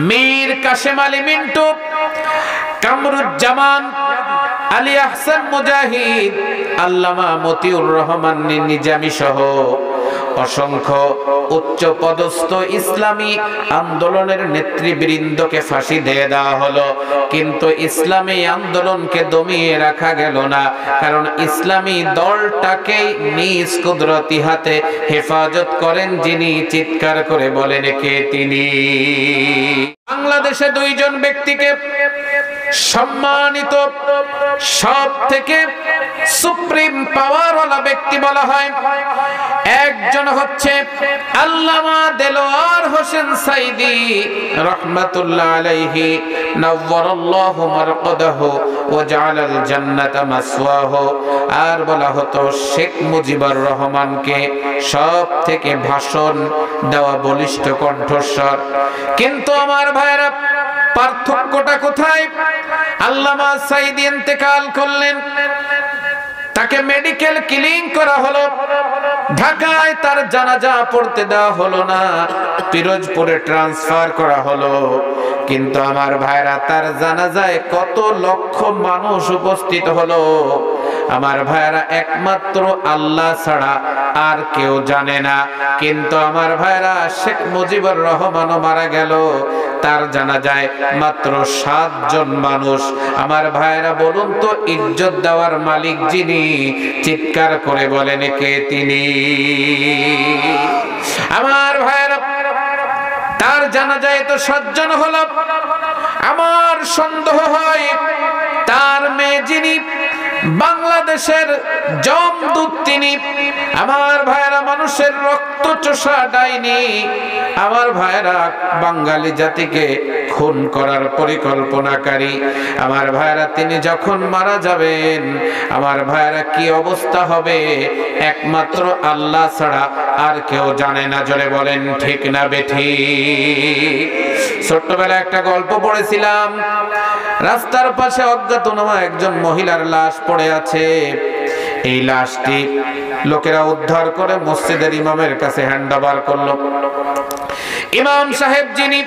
মীর কাশেম আলী মিন্টু, কামরুজ্জামান, আলী আহসান মুজাহিদ, আল্লামা মতিউর রহমান নিজামী সহ অসংখ্য উচ্চ পদস্থ ইসলামী আন্দোলনের নেতৃবৃন্দকে ফাঁসি দিয়ে দেওয়া হলো। কিন্তু ইসলামী আন্দোলনকে দমিয়ে রাখা গেল না, কারণ ইসলামী দলটাকেই নিজ কুদরতি হাতে হেফাজত করেন যিনি। চিৎকার করে বলেন কে তিনি? বাংলাদেশে 2 জন ব্যক্তিকে সম্মানিত সব থেকে সুপ্রিম পাওয়ারওয়ালা ব্যক্তি বলা হয়। একজন হচ্ছে আল্লামা দেলোয়ার হোসেন সাইদি রাহমাতুল্লাহ আলাইহি, নাওয়ারাল্লাহু মারকাদাহু ওয়া জাআলাল জান্নাতা মাসওয়াহু। আর বলা হতো শেখ মুজিবুর রহমানকে সব থেকে ভাষণ দেওয়া বলিষ্ঠ কণ্ঠস্বর। কিন্তু আমার ভাইরা, পার্থক্যটা কোথায়? আল্লামা সাইদি ইন্তেকাল করলেন, তাকে মেডিকেল কিলিং করা হলো, ঢাকায় তার জানাজা পড়তে দেওয়া হলো না, পিরোজপুরে ট্রান্সফার করা হলো। কিন্তু আমার ভাইরা, তার জানাজায় কত লক্ষ মানুষ উপস্থিত হলো আমার ভাইরা, একমাত্র আল্লাহ ছাড়া আর কেউ জানে না। কিন্তু আমার ভাইরা, শেখ মুজিবুর রহমানও মারা গেল, তার জানাজায় মাত্র 7 জন মানুষ। আমার ভাইরা, বলুন তো ইজ্জত দেওয়ার মালিক যিনি? চিৎকার করে বলেন কে তিনি? আমার ভাইরা, তার জানাজায় তো 7 জন হলো। আমার সন্দেহ হয় তার মেয়ে যিনি বাংলাদেশের জমদূত, তিনি আমার ভাইরা মানুষের রক্ত চোষা ডাইনি। আমার ভাইরা, বাঙালি জাতিকে খুন করার পরিকল্পনাকারী। আমার ভাইরা, তিনি যখন মারা যাবেন, আমার ভাইরা কি অবস্থা হবে একমাত্র আল্লাহ ছাড়া আর কেউ জানে না। জোরে বলেন ঠিক না বেঠিক? ছোট্টবেলায় একটা গল্প পড়েছিলাম। রাস্তার পাশে অজ্ঞাতনামা একজন মহিলার লাশ পড়ে আছে। এই লাশটি লোকেরা উদ্ধার করে মসজিদের ইমামের কাছে হ্যান্ডওভার করলো। ইমাম সাহেব যিনি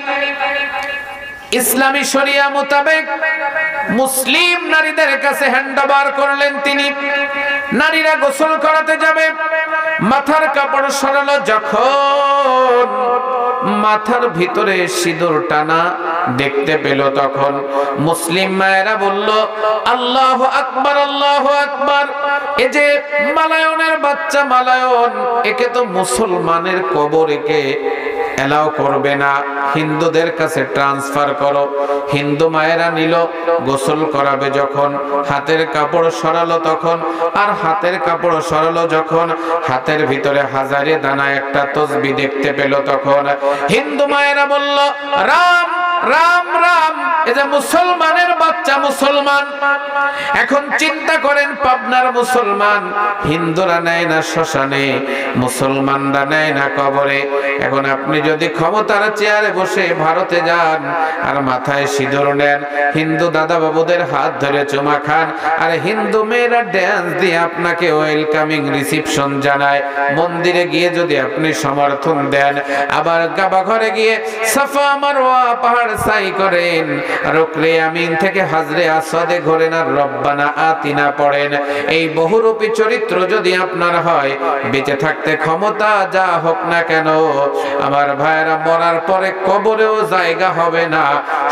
ইসলামী শরিয়া মোতাবেক মুসলিম নারীদের কাছে হ্যান্ডওভার করলেন, তিনি নারীরা গোসল করাতে যাবে, মাথার কাপড় সরালো, যখন মাথার ভিতরে সিঁদুর টানা দেখতে পেল, তখন মুসলিম মায়েরা বলল, আল্লাহু আকবার, আল্লাহু আকবার। এ যে মালায়নের বাচ্চা, মালায়ন, একে তো মুসলমানের কবর একে এলাও করবে না, হিন্দুদের কাছে ট্রান্সফার করো। হিন্দু মায়েরা নিল, গোসল করাবে যখন হাতের কাপড় সরালো তখন, আর হাতের কাপড় সরালো যখন হাতের ভিতরে হাজারে দানা একটা তসবিহ দেখতে পেল, তখন হিন্দু মায়েরা বলল, রাম রাম রাম, এই যে মুসলমানের বাচ্চা মুসলমান। এখন চিন্তা করেন, পাবনার মুসলমান, হিন্দুরা নেয় না শ্মশানে, মুসলমানরা নেয় না কবরে। এখন আপনি যদি ক্ষমতার চেয়ারে বসে ভারতে যান আর মাথায় সিঁদুর নেন, হিন্দু দাদা বাবুদের হাত ধরে চুমা খান, আর হিন্দু মেয়েরা ড্যান্স দিয়ে আপনাকে ওয়েলকামিং রিসিপশন জানায়, মন্দিরে গিয়ে যদি আপনি সমর্থন দেন, আবার কাবা ঘরে গিয়ে সাফা মারওয়া পাহাড় সাই করেন, রুকনে আমিন থেকে হাজরে আসওয়াদে ঘোরেন আর রব্বানা আতিনা পড়েন, এই বহুরূপী চরিত্র যদি আপনার হয়, বেঁচে থাকতে ক্ষমতা যা হোক না কেন, আমার ভাইরা মরার পরে কবরেও জায়গা হবে না,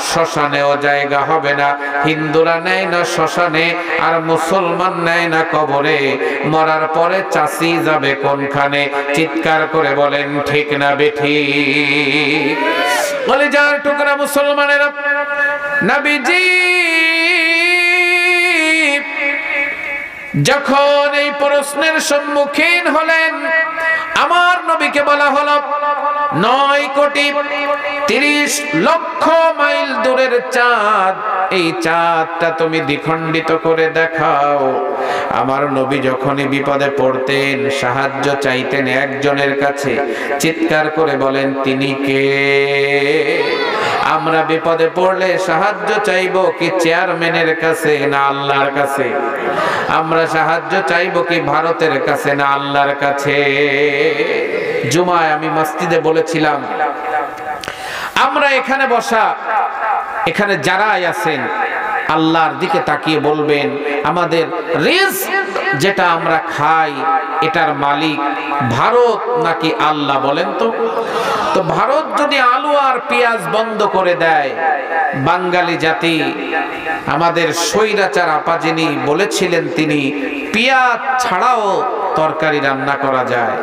শ্মশানেও জায়গা হবে না। হিন্দুরা নেয় না শ্মশানে আর মুসলমান নেয় না কবরে, মরার পরে চাষি যাবে কোনখানে? চিৎকার করে বলেন ঠিক না বেঠিক? বলে যার টুকরা মুসলমানেরা, নবীজি যখন এই প্রশ্নের সম্মুখীন হলেন, আমার নবীকে বলা হলো 9,30,00,000 মাইল দূরের চাঁদ, এই চাঁদটা তুমি দ্বিখণ্ডিত করে দেখাও। আমার নবী যখনই বিপদে পড়তেন, সাহায্য চাইতেন একজনের কাছে, চিৎকার করে বলেন তিনি কে? আমরা বিপদে পড়লে সাহায্য চাইবো কি চেয়ারম্যানের কাছে না আল্লাহর কাছে? আমরা সাহায্য চাইবো কি ভারতের কাছে না আল্লাহর কাছে? জুমায় আমি মসজিদে বলেছিলাম, আমরা এখানে বসা, এখানে যারাই আছেন, আল্লাহর দিকে তাকিয়ে বলবেন, আমাদের রিজক যেটা আমরা খাই এটার মালিক ভারত নাকি আল্লাহ? বলেন তো। তো ভারত যদি আলু আর পেঁয়াজ বন্ধ করে দেয়, বাঙালি জাতি, আমাদের স্বৈরাচার আপা যিনি বলেছিলেন, তিনি পেঁয়াজ ছাড়াও তরকারি রান্না করা যায়,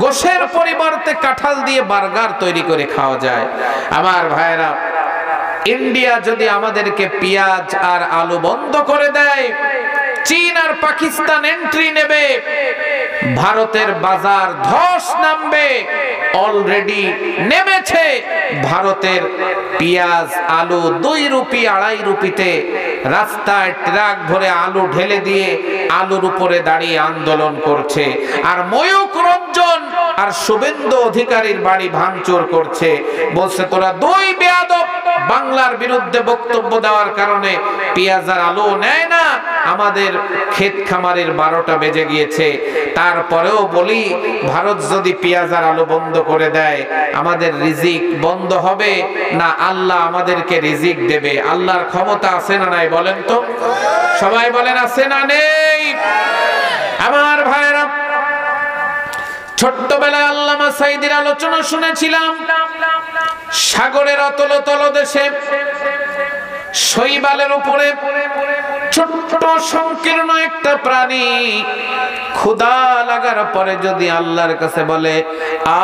গোশের পরিবর্তে কাঁঠাল দিয়ে বার্গার তৈরি করে খাওয়া যায়। আমার ভাইরা, ইন্ডিয়া যদি আমাদেরকে পেঁয়াজ আর আলু বন্ধ করে দেয়, চীন আর পাকিস্তান এন্ট্রি নেবে, ভারতের বাজার ধস নামবে, অলরেডি নেমেছে। ভারতের পেঁয়াজ আলু 2 রুপি 2.5 রুপিতে রাস্তায় ট্রাক ভরে আলু ঢেলে দিয়ে আলুর উপরে দাঁড়িয়ে আন্দোলন করছে, আর ময়ূক রঞ্জন আর শুভেন্দু অধিকারীর বাড়ি ভাঙচুর করছে, বলছে তোরা 2 বেয়াদব বাংলার বিরুদ্ধে বক্তব্য দেওয়ার কারণে পেঁয়াজ আর আলু নেয় না, আমাদের ক্ষেত খামারের 12টা বেজে গিয়েছে। তারপরেও বলি, ভারত যদি পেঁয়াজ আর আলু বন্ধ করে দেয়, আমাদের রিজিক বন্ধ হবে না আল্লাহ আমাদেরকে রিজিক দেবে? আল্লাহর ক্ষমতা আছে না নাই বলেন তো? সবাই বলেন আছে না নেই? আমার ভাইরা, ছোট্টবেলায় আল্লামা সাঈদীর আলোচনা শুনেছিলাম, সাগরের অতল তলদেশে শৈবালের উপরে ছোট্ট সংকীর্ণ একটা প্রাণী ক্ষুধা লাগার পরে যদি আল্লাহর কাছে বলে,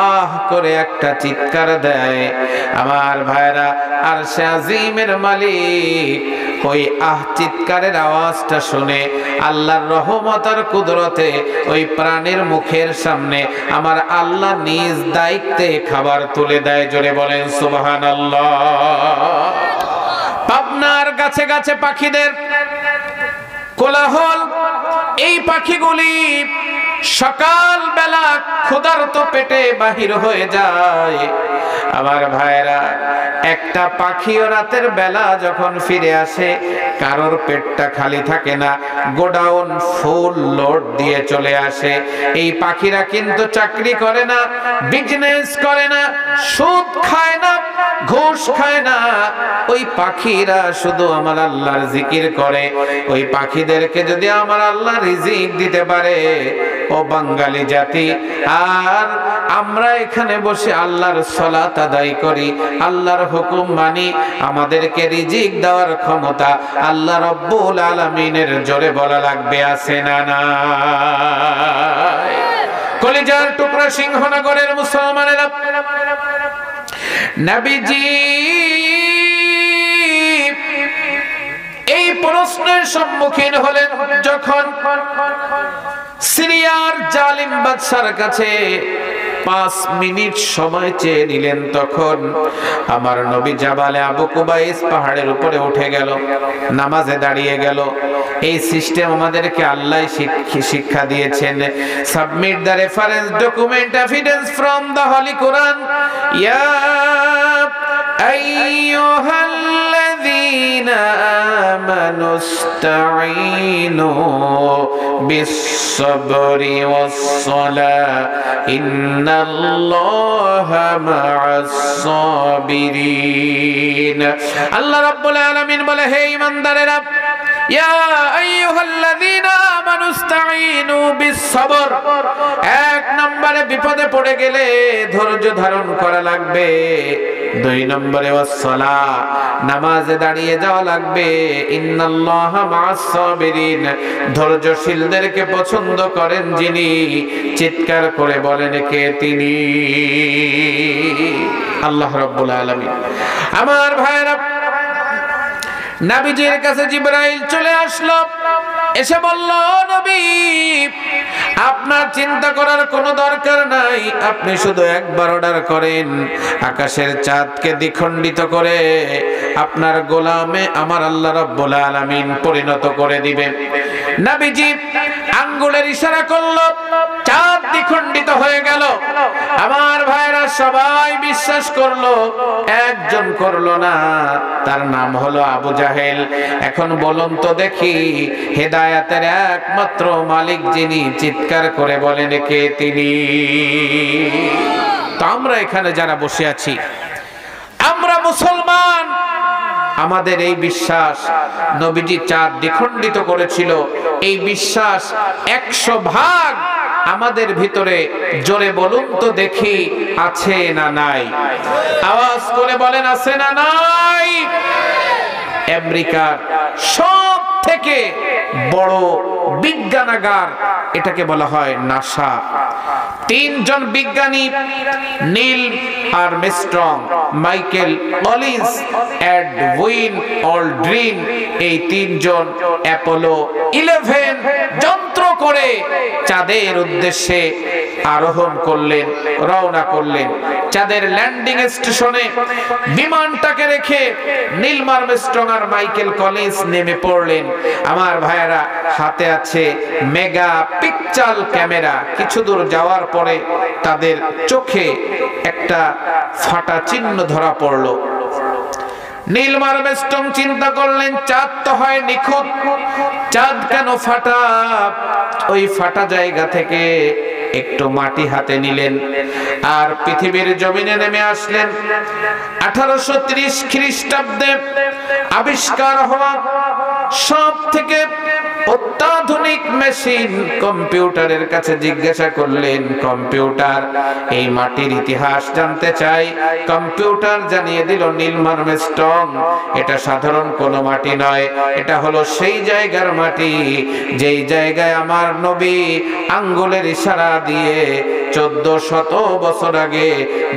আহ করে একটা চিৎকার দেয়, আমার ভাইরা, আরশে আজিমের মালিক ওই আহ চিৎকারের আওয়াজটা শুনে আল্লাহর রহমত আর কুদরতে ওই প্রাণীর মুখের সামনে আমার আল্লাহ নিজ দায়িত্বে খাবার তুলে দেয়। জোরে বলেন সুবহানাল্লাহ। পাবনার গাছে গাছে পাখিদের কোলাহল, এই পাখিগুলি সকাল বেলা ক্ষুধার্ত পেটে বাহির হয়ে যায়। আমার ভাইরা, একটা পাখিও রাতের বেলা যখন ফিরে আসে, কারোর পেটটা খালি থাকে না, গোডাউন ফুল লোড দিয়ে চলে আসে। এই পাখিরা কিন্তু চাকরি করে না, বিজনেস করে না, সুদ খায় না, ঘুষ খায় না, ওই পাখিরা শুধু আমার আল্লাহর জিকির করে। ওই পাখিদেরকে যদি আমার আল্লাহ রিজিক দিতে পারে, ও বাঙালি জাতি, আর আমরা এখানে বসে আল্লাহর সালাত আদায় করি, আল্লাহর হুকুম মানি, আমাদেরকে রিজিক দেওয়ার ক্ষমতা আল্লাহ রব্বুল আলামিনের। জোরে বলা লাগবে আছে না নাই? কলিজার টুকরা সিংহনগরের মুসলমানেরা, নবীজি এই প্রশ্নের সম্মুখীন হলেন যখন সিরিয়ার জালিম বাদশার কাছে 5 মিনিট সময় চেয়ে নিলেন। তখন আমার নবী জাবালে আবু কুবাইস পাহাড়ের উপরে উঠে গেল, নামাজে দাঁড়িয়ে গেল। এই সিস্টেম আমাদেরকে আল্লাহ শিক্ষা দিয়েছেন। Submit the reference document evidence from the holy Quran. ইয়া আইয়ুহাল্লাযীনা আমানু ইসতাঈনু বিস-সাবরি ওয়াস-সালাহ ইন্নাল্লাহা মা'আস-সাবিরিন। আল্লাহ রাব্বুল আলামিন বলে, হে ঈমানদারেরা, ইয়া আইয়ুহাল্লাযীনা আমানু ইসতাঈনু বিস-সাবর। এক নম্বরে বিপদে পড়ে গেলে ধৈর্য ধারণ করা লাগবে। 2 নম্বরে ওয়াস-সালাহ, নামাজে দাঁড়িয়ে যাওয়া লাগবে। ইন্নাল্লাহা মা'আস-সাবিরিন, ধৈর্যশীলদেরকে পছন্দ করেন যিনি। চিৎকার করে বলেন কে তিনি? আল্লাহ রাব্বুল আলামিন। আমার ভাইরা, নবীজির কাছে জিবরাইল চলে আসলো, এসে বলল, নবী, আপনার চিন্তা করার কোনো দরকার নাই, আপনি শুধু একবার অর্ডার করেন, আকাশের চাঁদকে দ্বিখণ্ডিত করে আপনার গোলামে আমার আল্লাহ রাব্বুল আলামিন পরিণত করে দিবেন। নবীজি আঙ্গুলের ইশারা করলো, চাঁদ দ্বিখণ্ডিত হয়ে গেল। আমার ভাইরা সবাই বিশ্বাস করলো, একজন করলো না, তার নাম হলো আবু জাহেল। এখন বলুন তো দেখি, হেদায়েতের একমাত্র মালিক যিনি, চিৎকার করে বলেন কে তিনি? তো আমরা এখানে যারা বসে আছি, আমরা মুসলমান, আমাদের এই বিশ্বাস নবীজি চাঁদ দ্বিখণ্ডিত করেছিল, এই বিশ্বাস 100 ভাগ আমাদের ভিতরে। জোরে বলুন তো দেখি, আছে না নাই? আওয়াজ করে বলেন, আছে না নাই? আমেরিকার সব থেকে বড় বিজ্ঞানাগার, এটাকে বলা হয় নাসা। 3 জন বিজ্ঞানী, Neil Armstrong, Michael Collins, Edwin Aldrin, এই 3 জন অ্যাপোলো 11 যন্ত্র করে চাঁদের উদ্দেশ্যে আরোহণ করলেন, রওনা করলেন। চাঁদের ল্যান্ডিং স্টেশনে বিমানটাকে রেখে নীল আর্মস্ট্রং আর মাইকেল কলিন্স নেমে পড়লেন। আমার ভাইয়েরা, হাতে আছে মেগা পিক্সেল ক্যামেরা। কিছু দূর যাওয়ার পরে তাদের চোখে একটা ফাটা চিহ্ন ধরা পড়ল। নীল আর্মস্ট্রং চিন্তা করলেন, চাঁদ তো হয় নিখুঁত, চাঁদ কেন ফাটা? ওই ফাটা জায়গা থেকে একটু মাটি হাতে নিলেন আর পৃথিবীর জমিনে নেমে আসলেন। 1830 খ্রিস্টাব্দে আবিষ্কার হওয়া সব থেকে অত্যাধুনিক মেশিন কম্পিউটারের কাছে জিজ্ঞাসা করলেন, কম্পিউটার, এই মাটির ইতিহাস জানতে চাই। কম্পিউটার জানিয়ে দিল, নীল আর্মস্ট্রং, এটা সাধারণ কোনো মাটি নয়, এটা হলো সেই জায়গার মাটি যেই জায়গায় আমার নবী আঙ্গুলের ইশারা দিয়ে 1400 বছর আগে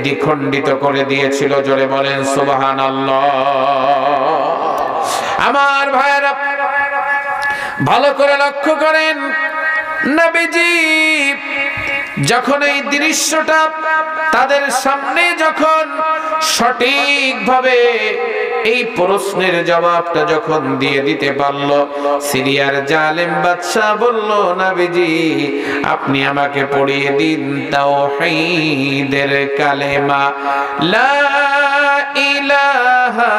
দ্বিখণ্ডিত করে দিয়েছিল। জোরে বলেন সুবহানাল্লাহ। আমার ভাইরা, ভালো করে লক্ষ্য করেন, নবীজি যখন এই দৃশ্যটা তাদের সামনে যখন সঠিকভাবে এই প্রশ্নের জবাবটা যখন দিয়ে দিতে পারল, সিরিয়ার জালেম বাদশা বলল, নবীজি আপনি আমাকে পড়িয়ে দিন তাওহীদের কালেমা, লা ইলাহা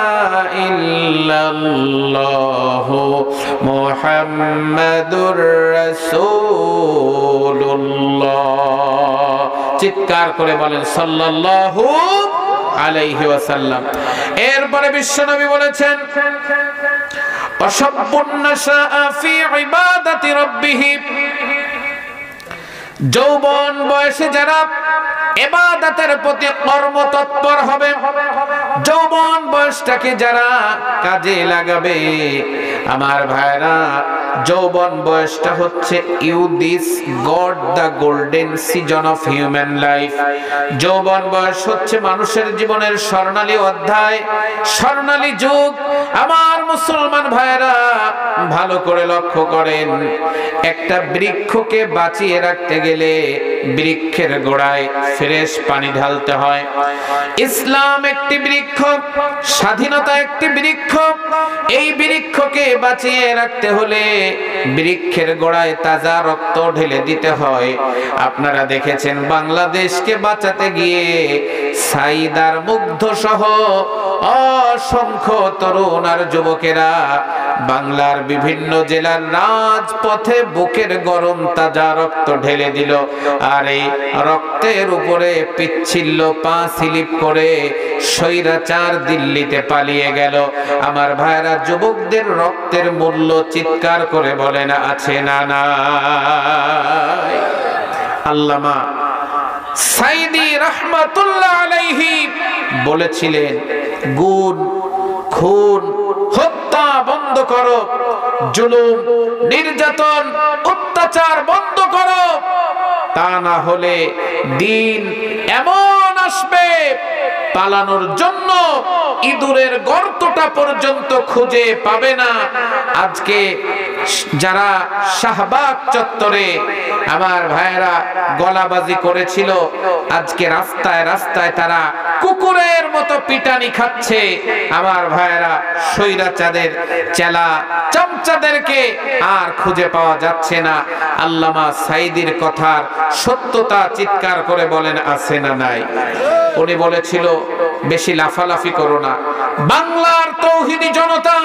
ইল্লাল্লাহু মুহাম্মাদুর রাসূলুল্লাহ। চিৎকার করে বলেন সাল্লাল্লাহু আলাইহি ওয়াসাল্লাম। এরপরে বিশ্বনবী বলেছেন, অসাব্বুন নাশাআ ফি ইবাদাতি রাব্বিহ, যৌবন বয়সে যারা ইবাদতের প্রতি কর্মতৎপর হবে, যৌবন বয়সটাকে যারা কাজে লাগাবে, আমার ভাইরা, যৌবন বয়সটা হচ্ছে youth is God the golden season of human life. যৌবন বয়স হচ্ছে মানুষের জীবনের স্বর্ণালী অধ্যায়, স্বর্ণালী যুগ। আমার মুসলমান ভাইরা, ভালো করে লক্ষ্য করেন, একটা বৃক্ষকে বাঁচিয়ে রাখতে গেলে বৃক্ষের গোড়ায় ফ্রেশ পানি ঢালতে হয়। ইসলাম একটি বৃক্ষ, স্বাধীনতা একটি বৃক্ষ। এই বৃক্ষকে বাঁচিয়ে রাখতে হলে বৃক্ষের গোড়ায় তাজা রক্ত ঢেলে দিতে হয়। আপনারা দেখেছেন বাংলাদেশকে বাঁচাতে গিয়ে সাইদার মুগ্ধ সহ অসংখ্য তরুণ আর যুবকেরা বাংলার বিভিন্ন জেলার রাজপথে বুকের গরম তাজা রক্ত ঢেলে দিল, আর এই রক্তের উপরে পিচ্ছিল পা স্লিপ করে স্বৈরাচার দিল্লিতে পালিয়ে গেল। আমার ভাইরা, যুবকদের রক্তের মূল্য চিৎকার করে বলেন আছে না নাই? আল্লামা সাইদি রহমাতুল্লাহ আলাইহি বলেছিলেন, গুণ খুন হত্যা বন্ধ করো, জুলুম নির্যাতন অত্যাচার বন্ধ করো, তা না হলে দিন এমন আসবে পালানোর জন্য ইঁদুরের গর্তটা পর্যন্ত খুঁজে পাবে না। আজকে যারা শাহবাগ চত্বরে আমার ভাইয়েরা গলাবাজি করেছিল, আজকে রাস্তায় রাস্তায় তারা কুকুরের মতো পিটানি খাচ্ছে। আমার ভাইয়েরা স্বৈরাচারের চেলা চামচাদেরকে আর খুঁজে পাওয়া যাচ্ছে না। আল্লামা সাইদির কথার সত্যতা চিৎকার করে বলেন আছে না নাই? উনি বলেছিল, বেশি লাফালাফি করো না, বাংলার তৌহিদি জনতা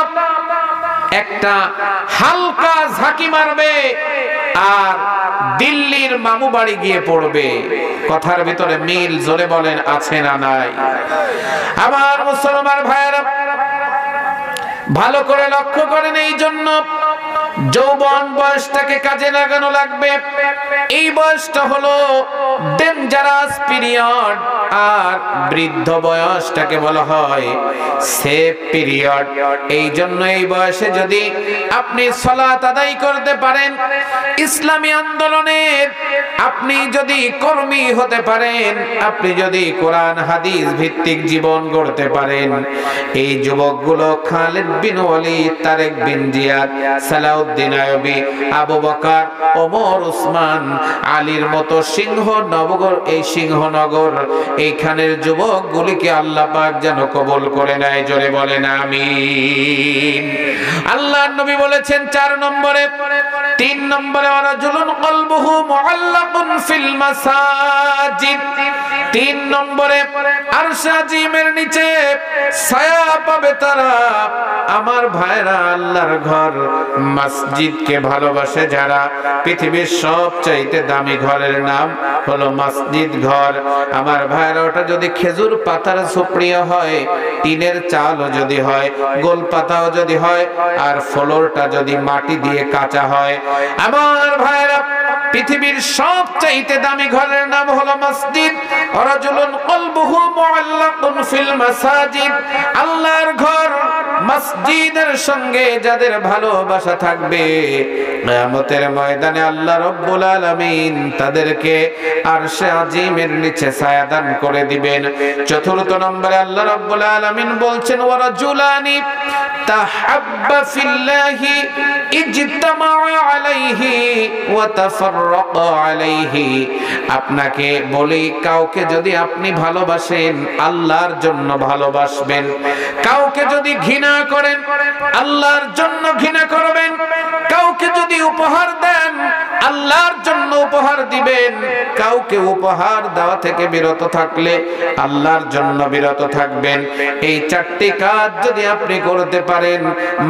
একটা হালকা ঝাঁকি মারবে আর দিল্লির মামু বাড়ি গিয়ে পড়বে। কথার ভিতরে মিল, জোরে বলেন আছে না নাই? আমার মুসলমান ভাইয়েরা ভালো করে লক্ষ্য করেন, এই জন্য যৌবন বয়সটাকে কাজে লাগানো লাগবে। এই বয়সটা হলো ডেঞ্জারাস পিরিয়ড, আর বৃদ্ধ বয়সটাকে বলা হয় সেফ পিরিয়ড। এই জন্য এই বয়সে যদি আপনি সালাত আদায় করতে পারেন, ইসলামী আন্দোলনের আপনি যদি কর্মী হতে পারেন, আপনি যদি কোরআন হাদিস ভিত্তিক জীবন গড়তে পারেন, এই যুবকগুলো খালিদ বিন ওয়ালিদ, তারেক বিন জিয়াদ, সালাউদ্দিন আইয়ুবী, আবু বকর, ওমর, উসমান, আলীর মতো সিংহনগর, এই সিংহনগর এইখানের যুবকগুলিকে আল্লাহ পাক যেন কবুল করে নেয়। জোরে বলেন আমিন। আল্লাহর নবী বলেছেন 4 নম্বরে, 3 নম্বরে, ওয়ারাজুলুন কলবুহু মুআল্লাকুন ফিল মাসাজিদ। 3 নম্বরে আরশ আজিমের নিচে ছায়া পাবে তারা। আমার ভাইরা, আল্লাহর ঘর মসজিদকে ভালোবাসে যারা, পৃথিবীর সবচাইতে দামি ঘরের নাম হলো মসজিদ ঘর। আমার ভাইরা, ওটা যদি খেজুর পাতার ঝুপড়িও হয়, টিনের চালও যদি হয়, গোল পাতাও যদি হয়, আর ফ্লোরটা যদি মাটি দিয়ে কাঁচা হয়, আমার ভাইরা পৃথিবীর সবচাইতে দামি ঘরের নাম হলো মসজিদ। রাজুলুন কলবুহু মুআল্লাকুন ফিল মাসাজিদ। আল্লাহর ঘর মসজিদের সঙ্গে যাদের ভালোবাসা থাকবে, কিয়ামতের ময়দানে আল্লাহ রাব্বুল আলামিন তাদেরকে আরশে আজিমের নিচে ছায়া দান করে দিবেন। 4 নম্বরে আল্লাহ রাব্বুল আলামিন বলছেন, ওয়ারাজুলানি তাহাব্বা ফিল্লাহি ইজতামা আলাইহি ওয়া তাফাররাকা আলাইহি। আপনাকে বলি, কাউকে যদি আপনি ভালোবাসেন, আল্লাহর জন্য ভালোবাসবেন। কাউকে যদি ঘৃণা করেন, আল্লাহর জন্য ঘৃণা করবেন। কাউকে যদি উপহার দেন, আল্লাহর জন্য উপহার দিবেন। কাউকে উপহার দেওয়া থেকে বিরত থাকলে আল্লাহর জন্য বিরত থাকবেন। এই 4টি কাজ যদি আপনি করতে পারেন,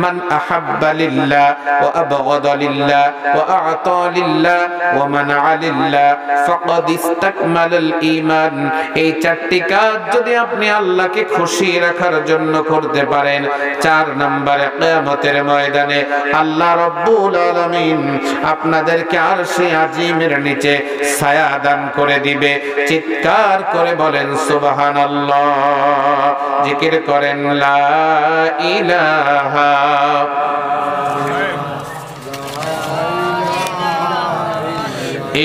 মান আহাব্বা লিল্লাহ ওয়া আবগাদা লিল্লাহ ওয়া আ'তা লিল্লাহ ওয়া মানআ লিল্লাহ ফাকাদ ইসতাকমালাল ঈমান। এই 4টি কাজ যদি আপনি আল্লাহকে খুশি রাখার জন্য করতে পারেন, 4 নম্বরে কিয়ামতের ময়দানে আল্লাহ রাব্বুল আলামিন আপনাদেরকে আরশে আজিমের নিচে ছায়া দান করে দিবে। চিৎকার করে বলেন সুবহানাল্লাহ, জিকির করেন লা ইলাহা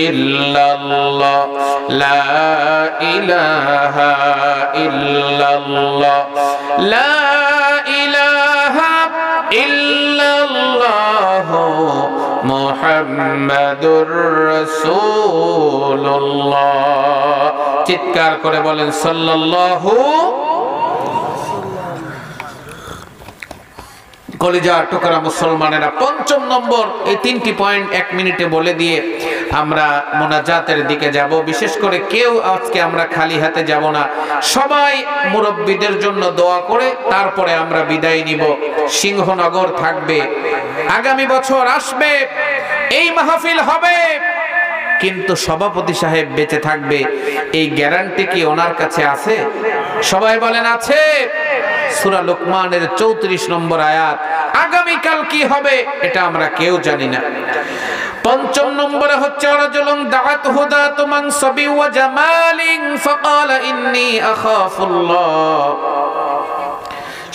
ইল্লাল্লাহ, লা ইলাহা ইল্লাল্লাহ, লা ইলাহা ইল্লাল্লাহ মুহাম্মাদুর রাসূলুল্লাহ। চিৎকার করে বলেন সাল্লাল্লাহু। কলিজার টুকরা মুসলমানেরা, পঞ্চম নম্বর, এই তিনটি পয়েন্ট 1 মিনিটে বলে দিয়ে আমরা মোনাজাতের দিকে যাব। বিশেষ করে কেউ আজকে আমরা খালি হাতে যাব না, সবাই মুরব্বীদের জন্য দোয়া করে তারপরে আমরা বিদায় নিব। সিংহনগর থাকবে, আগামী বছর আসবে, এই মাহফিল হবে, কিন্তু সভাপতি সাহেব বেঁচে থাকবে, এই গ্যারান্টি কি ওনার কাছে আছে? সবাই বলেন আছে? সূরা লোকমানের 34 নম্বর আয়াত। আগামীকাল কি হবে এটা আমরা কেউ জানি না। পঞ্চম নম্বরে হচ্ছে রাজুলুন দাআত হুদাতু মানসাবি ওয়া জামালিন ফাকালা ইন্নী আখাফুল্লাহ।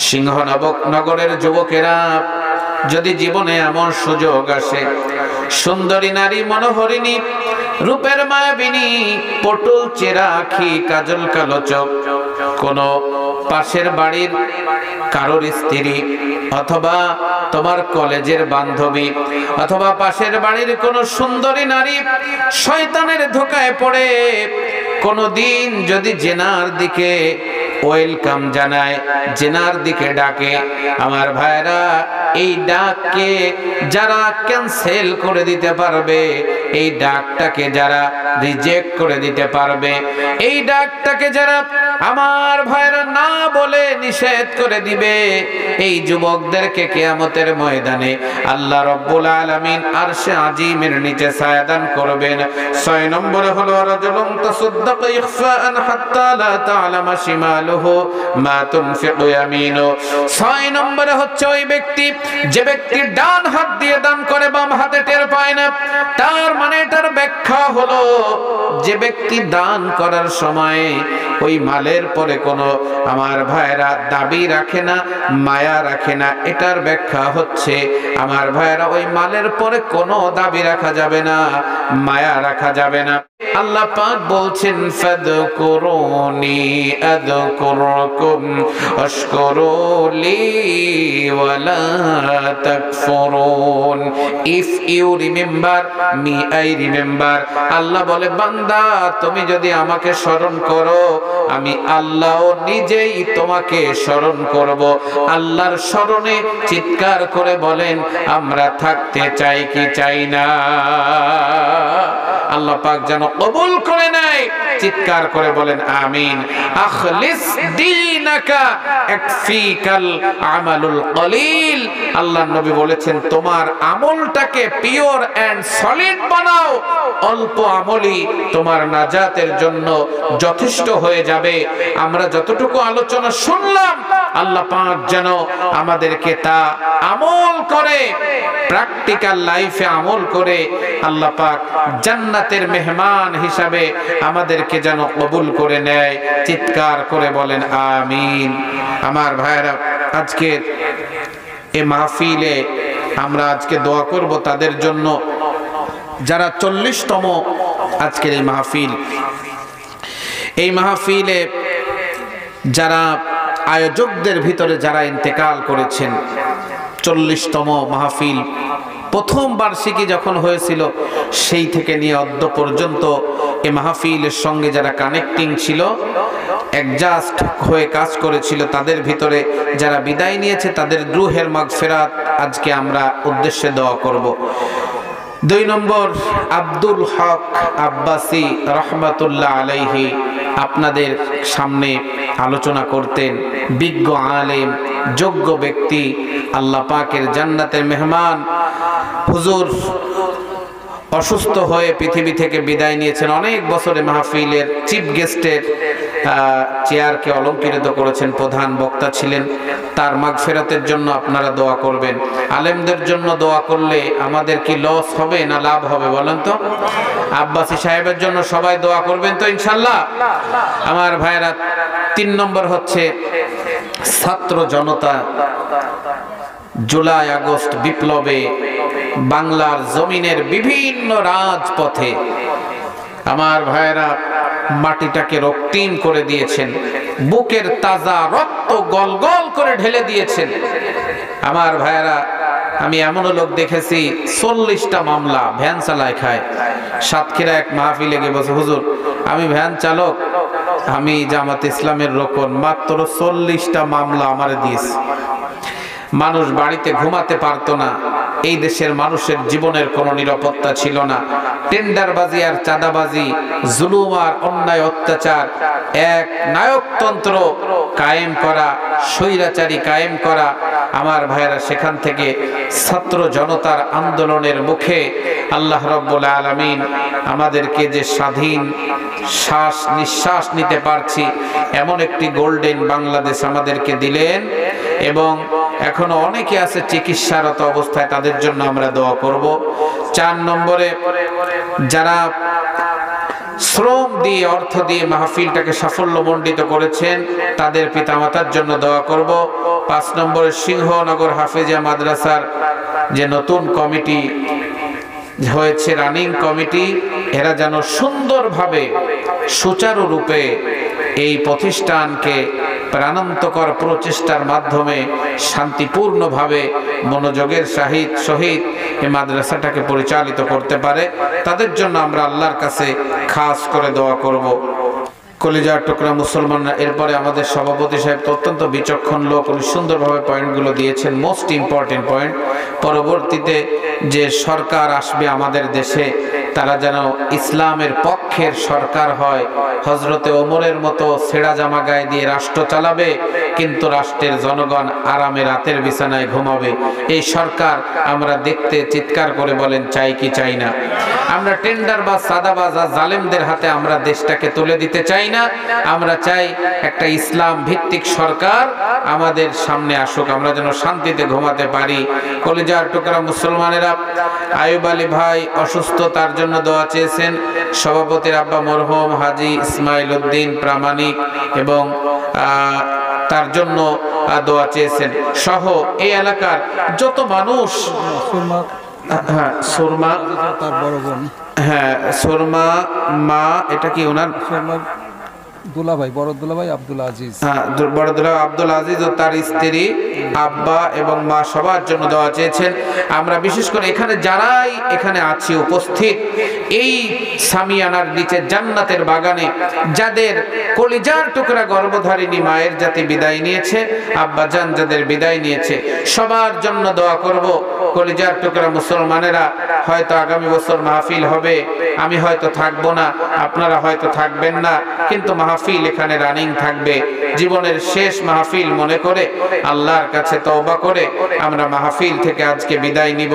সিংহনগরের যুবকেরা, যদি জীবনে এমন সুযোগ আসে, সুন্দরী নারী, মনোহরিণী, রূপের মায়াবিনী, পটল চেরা আঁখি, কাজল কালো চোখ, কোন পাশের বাড়ির কারোর স্ত্রী, অথবা তোমার কলেজের বান্ধবী, অথবা পাশের বাড়ির কোন সুন্দরী নারী শয়তানের ধোকায় পড়ে কোনদিন যদি জেনার দিকে ওয়েলকাম জানায়, জেনার দিকে ডাকে, আমার ভাইরা, এই ডাককে যারা ক্যান্সেল করে দিতে পারবে, এই ডাকটাকে যারা রিজেক্ট করে দিতে পারবে, এই ডাকটাকে যারা আমার ভাইরা না বলে নিষেধ করে দিবে, এই যুবকদেরকে কিয়ামতের ময়দানে আল্লাহ রাব্বুল আলামিন আরশে আজিমের নিচে ছায়া দান করবেন। 6 নম্বরে হলো রাজুলুন তাসাদদাকা ইখফাআন হাত্তা লা তা'লামা শিমালুহু মা তুনফিকু ইয়ামিনু। 6 নম্বরে হচ্ছে ওই ব্যক্তি, যে ব্যক্তি ডান হাত দিয়ে দান করে বাম হাতে টের পায় না। তার মানে এটার ব্যাখ্যা হলো, যে ব্যক্তি দান করার সময় ওই মালের পরে কোনো আমার ভাইরা দাবি রাখে না, মায়া রাখে না, এটার ব্যাখ্যা হচ্ছে আমার ভাইরা ওই মালের পরে কোনো দাবি রাখা যাবে না, মায়া রাখা যাবে না। আল্লাহ পাক বলছেন ফাদকুরুনি আযকুরকুম ওয়াশকুরুলি ওয়ালা তাকফুরুন। If you remember me, I remember. Allah বলে, বান্দা তুমি যদি আমাকে স্মরণ করো, আমি আল্লাহ নিজেই তোমাকে স্মরণ করব। আল্লাহর স্মরণে চিৎকার করে বলেন, আমরা থাকতে চাই কি চাই না? আল্লাহ পাক যেন কবুল করে নেয়, চিৎকার করে বলেন আমিন। আখলিস দীনাকা ইয়াকফিকাল আমালুল কলিল। আল্লাহর নবী বলেছেন, তোমার আমলটাকে পিওর এন্ড সলিড বানাও, অল্প আমলই তোমার নাজাতের জন্য যথেষ্ট হয়ে যাবে। আমরা যতটুকু আলোচনা শুনলাম, আল্লাহ পাক যেন আমাদেরকে তা আমল করে, প্র্যাকটিক্যাল লাইফে আমল করে আল্লাহ পাক জান্নাতের মেহমান হিসাবে আমাদেরকে যেন কবুল করে নেয়। চিৎকার করে বলেন আমিন। আমার ভাইরা, আজকের এই মাহফিলে আমরা আজকে দোয়া করব তাদের জন্য যারা 40তম আজকের এই মাহফিল, এই মাহফিলে যারা আয়োজকদের ভিতরে যারা ইন্তেকাল করেছেন। 40তম মাহফিল, প্রথম বার্ষিকী যখন হয়েছিল সেই থেকে নিয়ে অদ্য পর্যন্ত এই মাহফিলের সঙ্গে যারা কানেক্টিং ছিল, অ্যাডজাস্ট হয়ে কাজ করেছিল, তাদের ভিতরে যারা বিদায় নিয়েছে তাদের রূহের মাগফিরাত আজকে আমরা উদ্দেশ্যে দোয়া করব। 2 নম্বর, আব্দুল হক আব্বাসী রহমাতুল্লাহ আলাইহি আপনাদের সামনে আলোচনা করতেন। বিজ্ঞ আলেম, যোগ্য ব্যক্তি, আল্লাহ পাকের জান্নাতের মেহমান। হুজুর অসুস্থ হয়ে পৃথিবী থেকে বিদায় নিয়েছেন। অনেক বছরে মাহফিলের চিফ গেস্টের চেয়ারকে অলংকৃত করেছেন, প্রধান বক্তা ছিলেন। তার মাগফিরাতের জন্য আপনারা দোয়া করবেন। আলেমদের জন্য দোয়া করলে আমাদের কি লস হবে না লাভ হবে বলেন তো? আব্বাসী সাহেবের জন্য সবাই দোয়া করবেন তো ইনশাল্লাহ? আমার ভাইরা, 3 নম্বর হচ্ছে ছাত্র জনতা জুলাই আগস্ট বিপ্লবে বাংলার জমিনের বিভিন্ন রাজপথে আমার ভাইরা মাটিটাকে রক্তিম করে দিয়েছেন, বুকের তাজা রক্ত গলগল করে ঢেলে দিয়েছেন। আমার ভাইরা, আমি এমনও লোক দেখেছি 40টা মামলা ভ্যান চালায় খায়। সাতক্ষীরা এক মাহফিলে গিয়ে বলছে, হুজুর আমি ভ্যান চালক, আমি জামাত ইসলামের রোকন, মাত্র 40টা মামলা আমারে দিয়েছে। মানুষ বাড়িতে ঘুমাতে পারতো না। এই দেশের মানুষের জীবনের কোনো নিরাপত্তা ছিল না। টেন্ডারবাজি আর চাঁদাবাজি, জুলুম আর অন্যায় অত্যাচার, এক নায়কতন্ত্র কায়েম করা, স্বৈরাচারী কায়েম করা। আমার ভাইয়েরা, সেখান থেকে ছাত্র জনতার আন্দোলনের মুখে আল্লাহ রাব্বুল আলামিন আমাদেরকে যে স্বাধীন শ্বাস নিঃশ্বাস নিতে পারছি এমন একটি গোল্ডেন বাংলাদেশ আমাদেরকে দিলেন। এবং এখনো অনেকে আছে চিকিৎসারত অবস্থায়, তাদের জন্য আমরা দোয়া করব। 4 নম্বরে যারা শ্রম দিয়ে, অর্থ দিয়ে মাহফিলটাকে সাফল্যমণ্ডিত করেছেন তাদের পিতামাতার জন্য দোয়া করব। 5 নম্বরে সিংহনগর হাফেজিয়া মাদ্রাসার যে নতুন কমিটি হয়েছে, রানিং কমিটি, এরা যেন সুন্দরভাবে সুচারুরূপে এই প্রতিষ্ঠানকে প্রাণান্তকর প্রচেষ্টার মাধ্যমে শান্তিপূর্ণভাবে মনোযোগের সহিত এই মাদ্রাসাটাকে পরিচালিত করতে পারে, তাদের জন্য আমরা আল্লাহর কাছে খাস করে দোয়া করব। কলিজার টুকরা মুসলমানরা, এরপরে আমাদের সভাপতি সাহেব অত্যন্ত বিচক্ষণ লোক, উনি সুন্দরভাবে পয়েন্টগুলো দিয়েছেন, মোস্ট ইম্পর্টেন্ট পয়েন্ট। পরবর্তীতে যে সরকার আসবে আমাদের দেশে, তারা যেন ইসলামের পক্ষের সরকার হয়। হযরতে ওমরের মতো ছেঁড়া জামা গায়ে দিয়ে রাষ্ট্র চালাবে, কিন্তু রাষ্ট্রের জনগণ আরামে রাতের বিছানায় ঘুমাবে। এই সরকার আমরা দেখতে চিৎকার করে বলেন চাই কি চাই না? আমরা টেন্ডার বা সাদাবাজ জালেমদের হাতে আমরা দেশটাকে তুলে দিতে চাই না। আমরা চাই একটা ইসলাম ভিত্তিক সরকার আমাদের সামনে আসুক, আমরা যেন শান্তিতে ঘুমাতে পারি। কলিজার টুকরা মুসলমানেরা, আয়ুব আলী ভাই অসুস্থ, তার জন্য দোয়া চেয়েছেন। সভাপতির আব্বা মরহুম হাজী ইসমাইল উদ্দিন প্রামাণিক এবং তার জন্য দোয়া চেয়েছেন সহ এই এলাকার যত মানুষ। হ্যাঁ, সুরমা তার বড় বোন, হ্যাঁ সুরমা মা, এটা কি ওনার
দুলাভাই, বড় দুলাভাই আব্দুল আজিজ,
হ্যাঁ বড় দুলাভাই আব্দুল আজিজ ও তার স্ত্রী, আব্বা এবং মা সবার জন্য দোয়া চেয়েছেন। আমরা বিশেষ করে এখানে যারাই এখানে আছি উপস্থিত, এই সামিয়ানার নিচে জান্নাতের বাগানে যাদের কলিজার টুকরা গর্ভধারিণী মায়ের জাতি বিদায় নিয়েছে, আব্বা জান যাদের বিদায় নিয়েছে, সবার জন্য দোয়া করব। কলিজার টুকরা মুসলমানেরা, হয়তো আগামী বছর মাহফিল হবে, আমি হয়তো থাকবো না, আপনারা হয়তো থাকবেন না, কিন্তু মাহফিল এখানে রানিং থাকবে। জীবনের শেষ মাহফিল মনে করে আল্লাহর কাছে তওবা করে আমরা মাহফিল থেকে আজকে বিদায় নিব।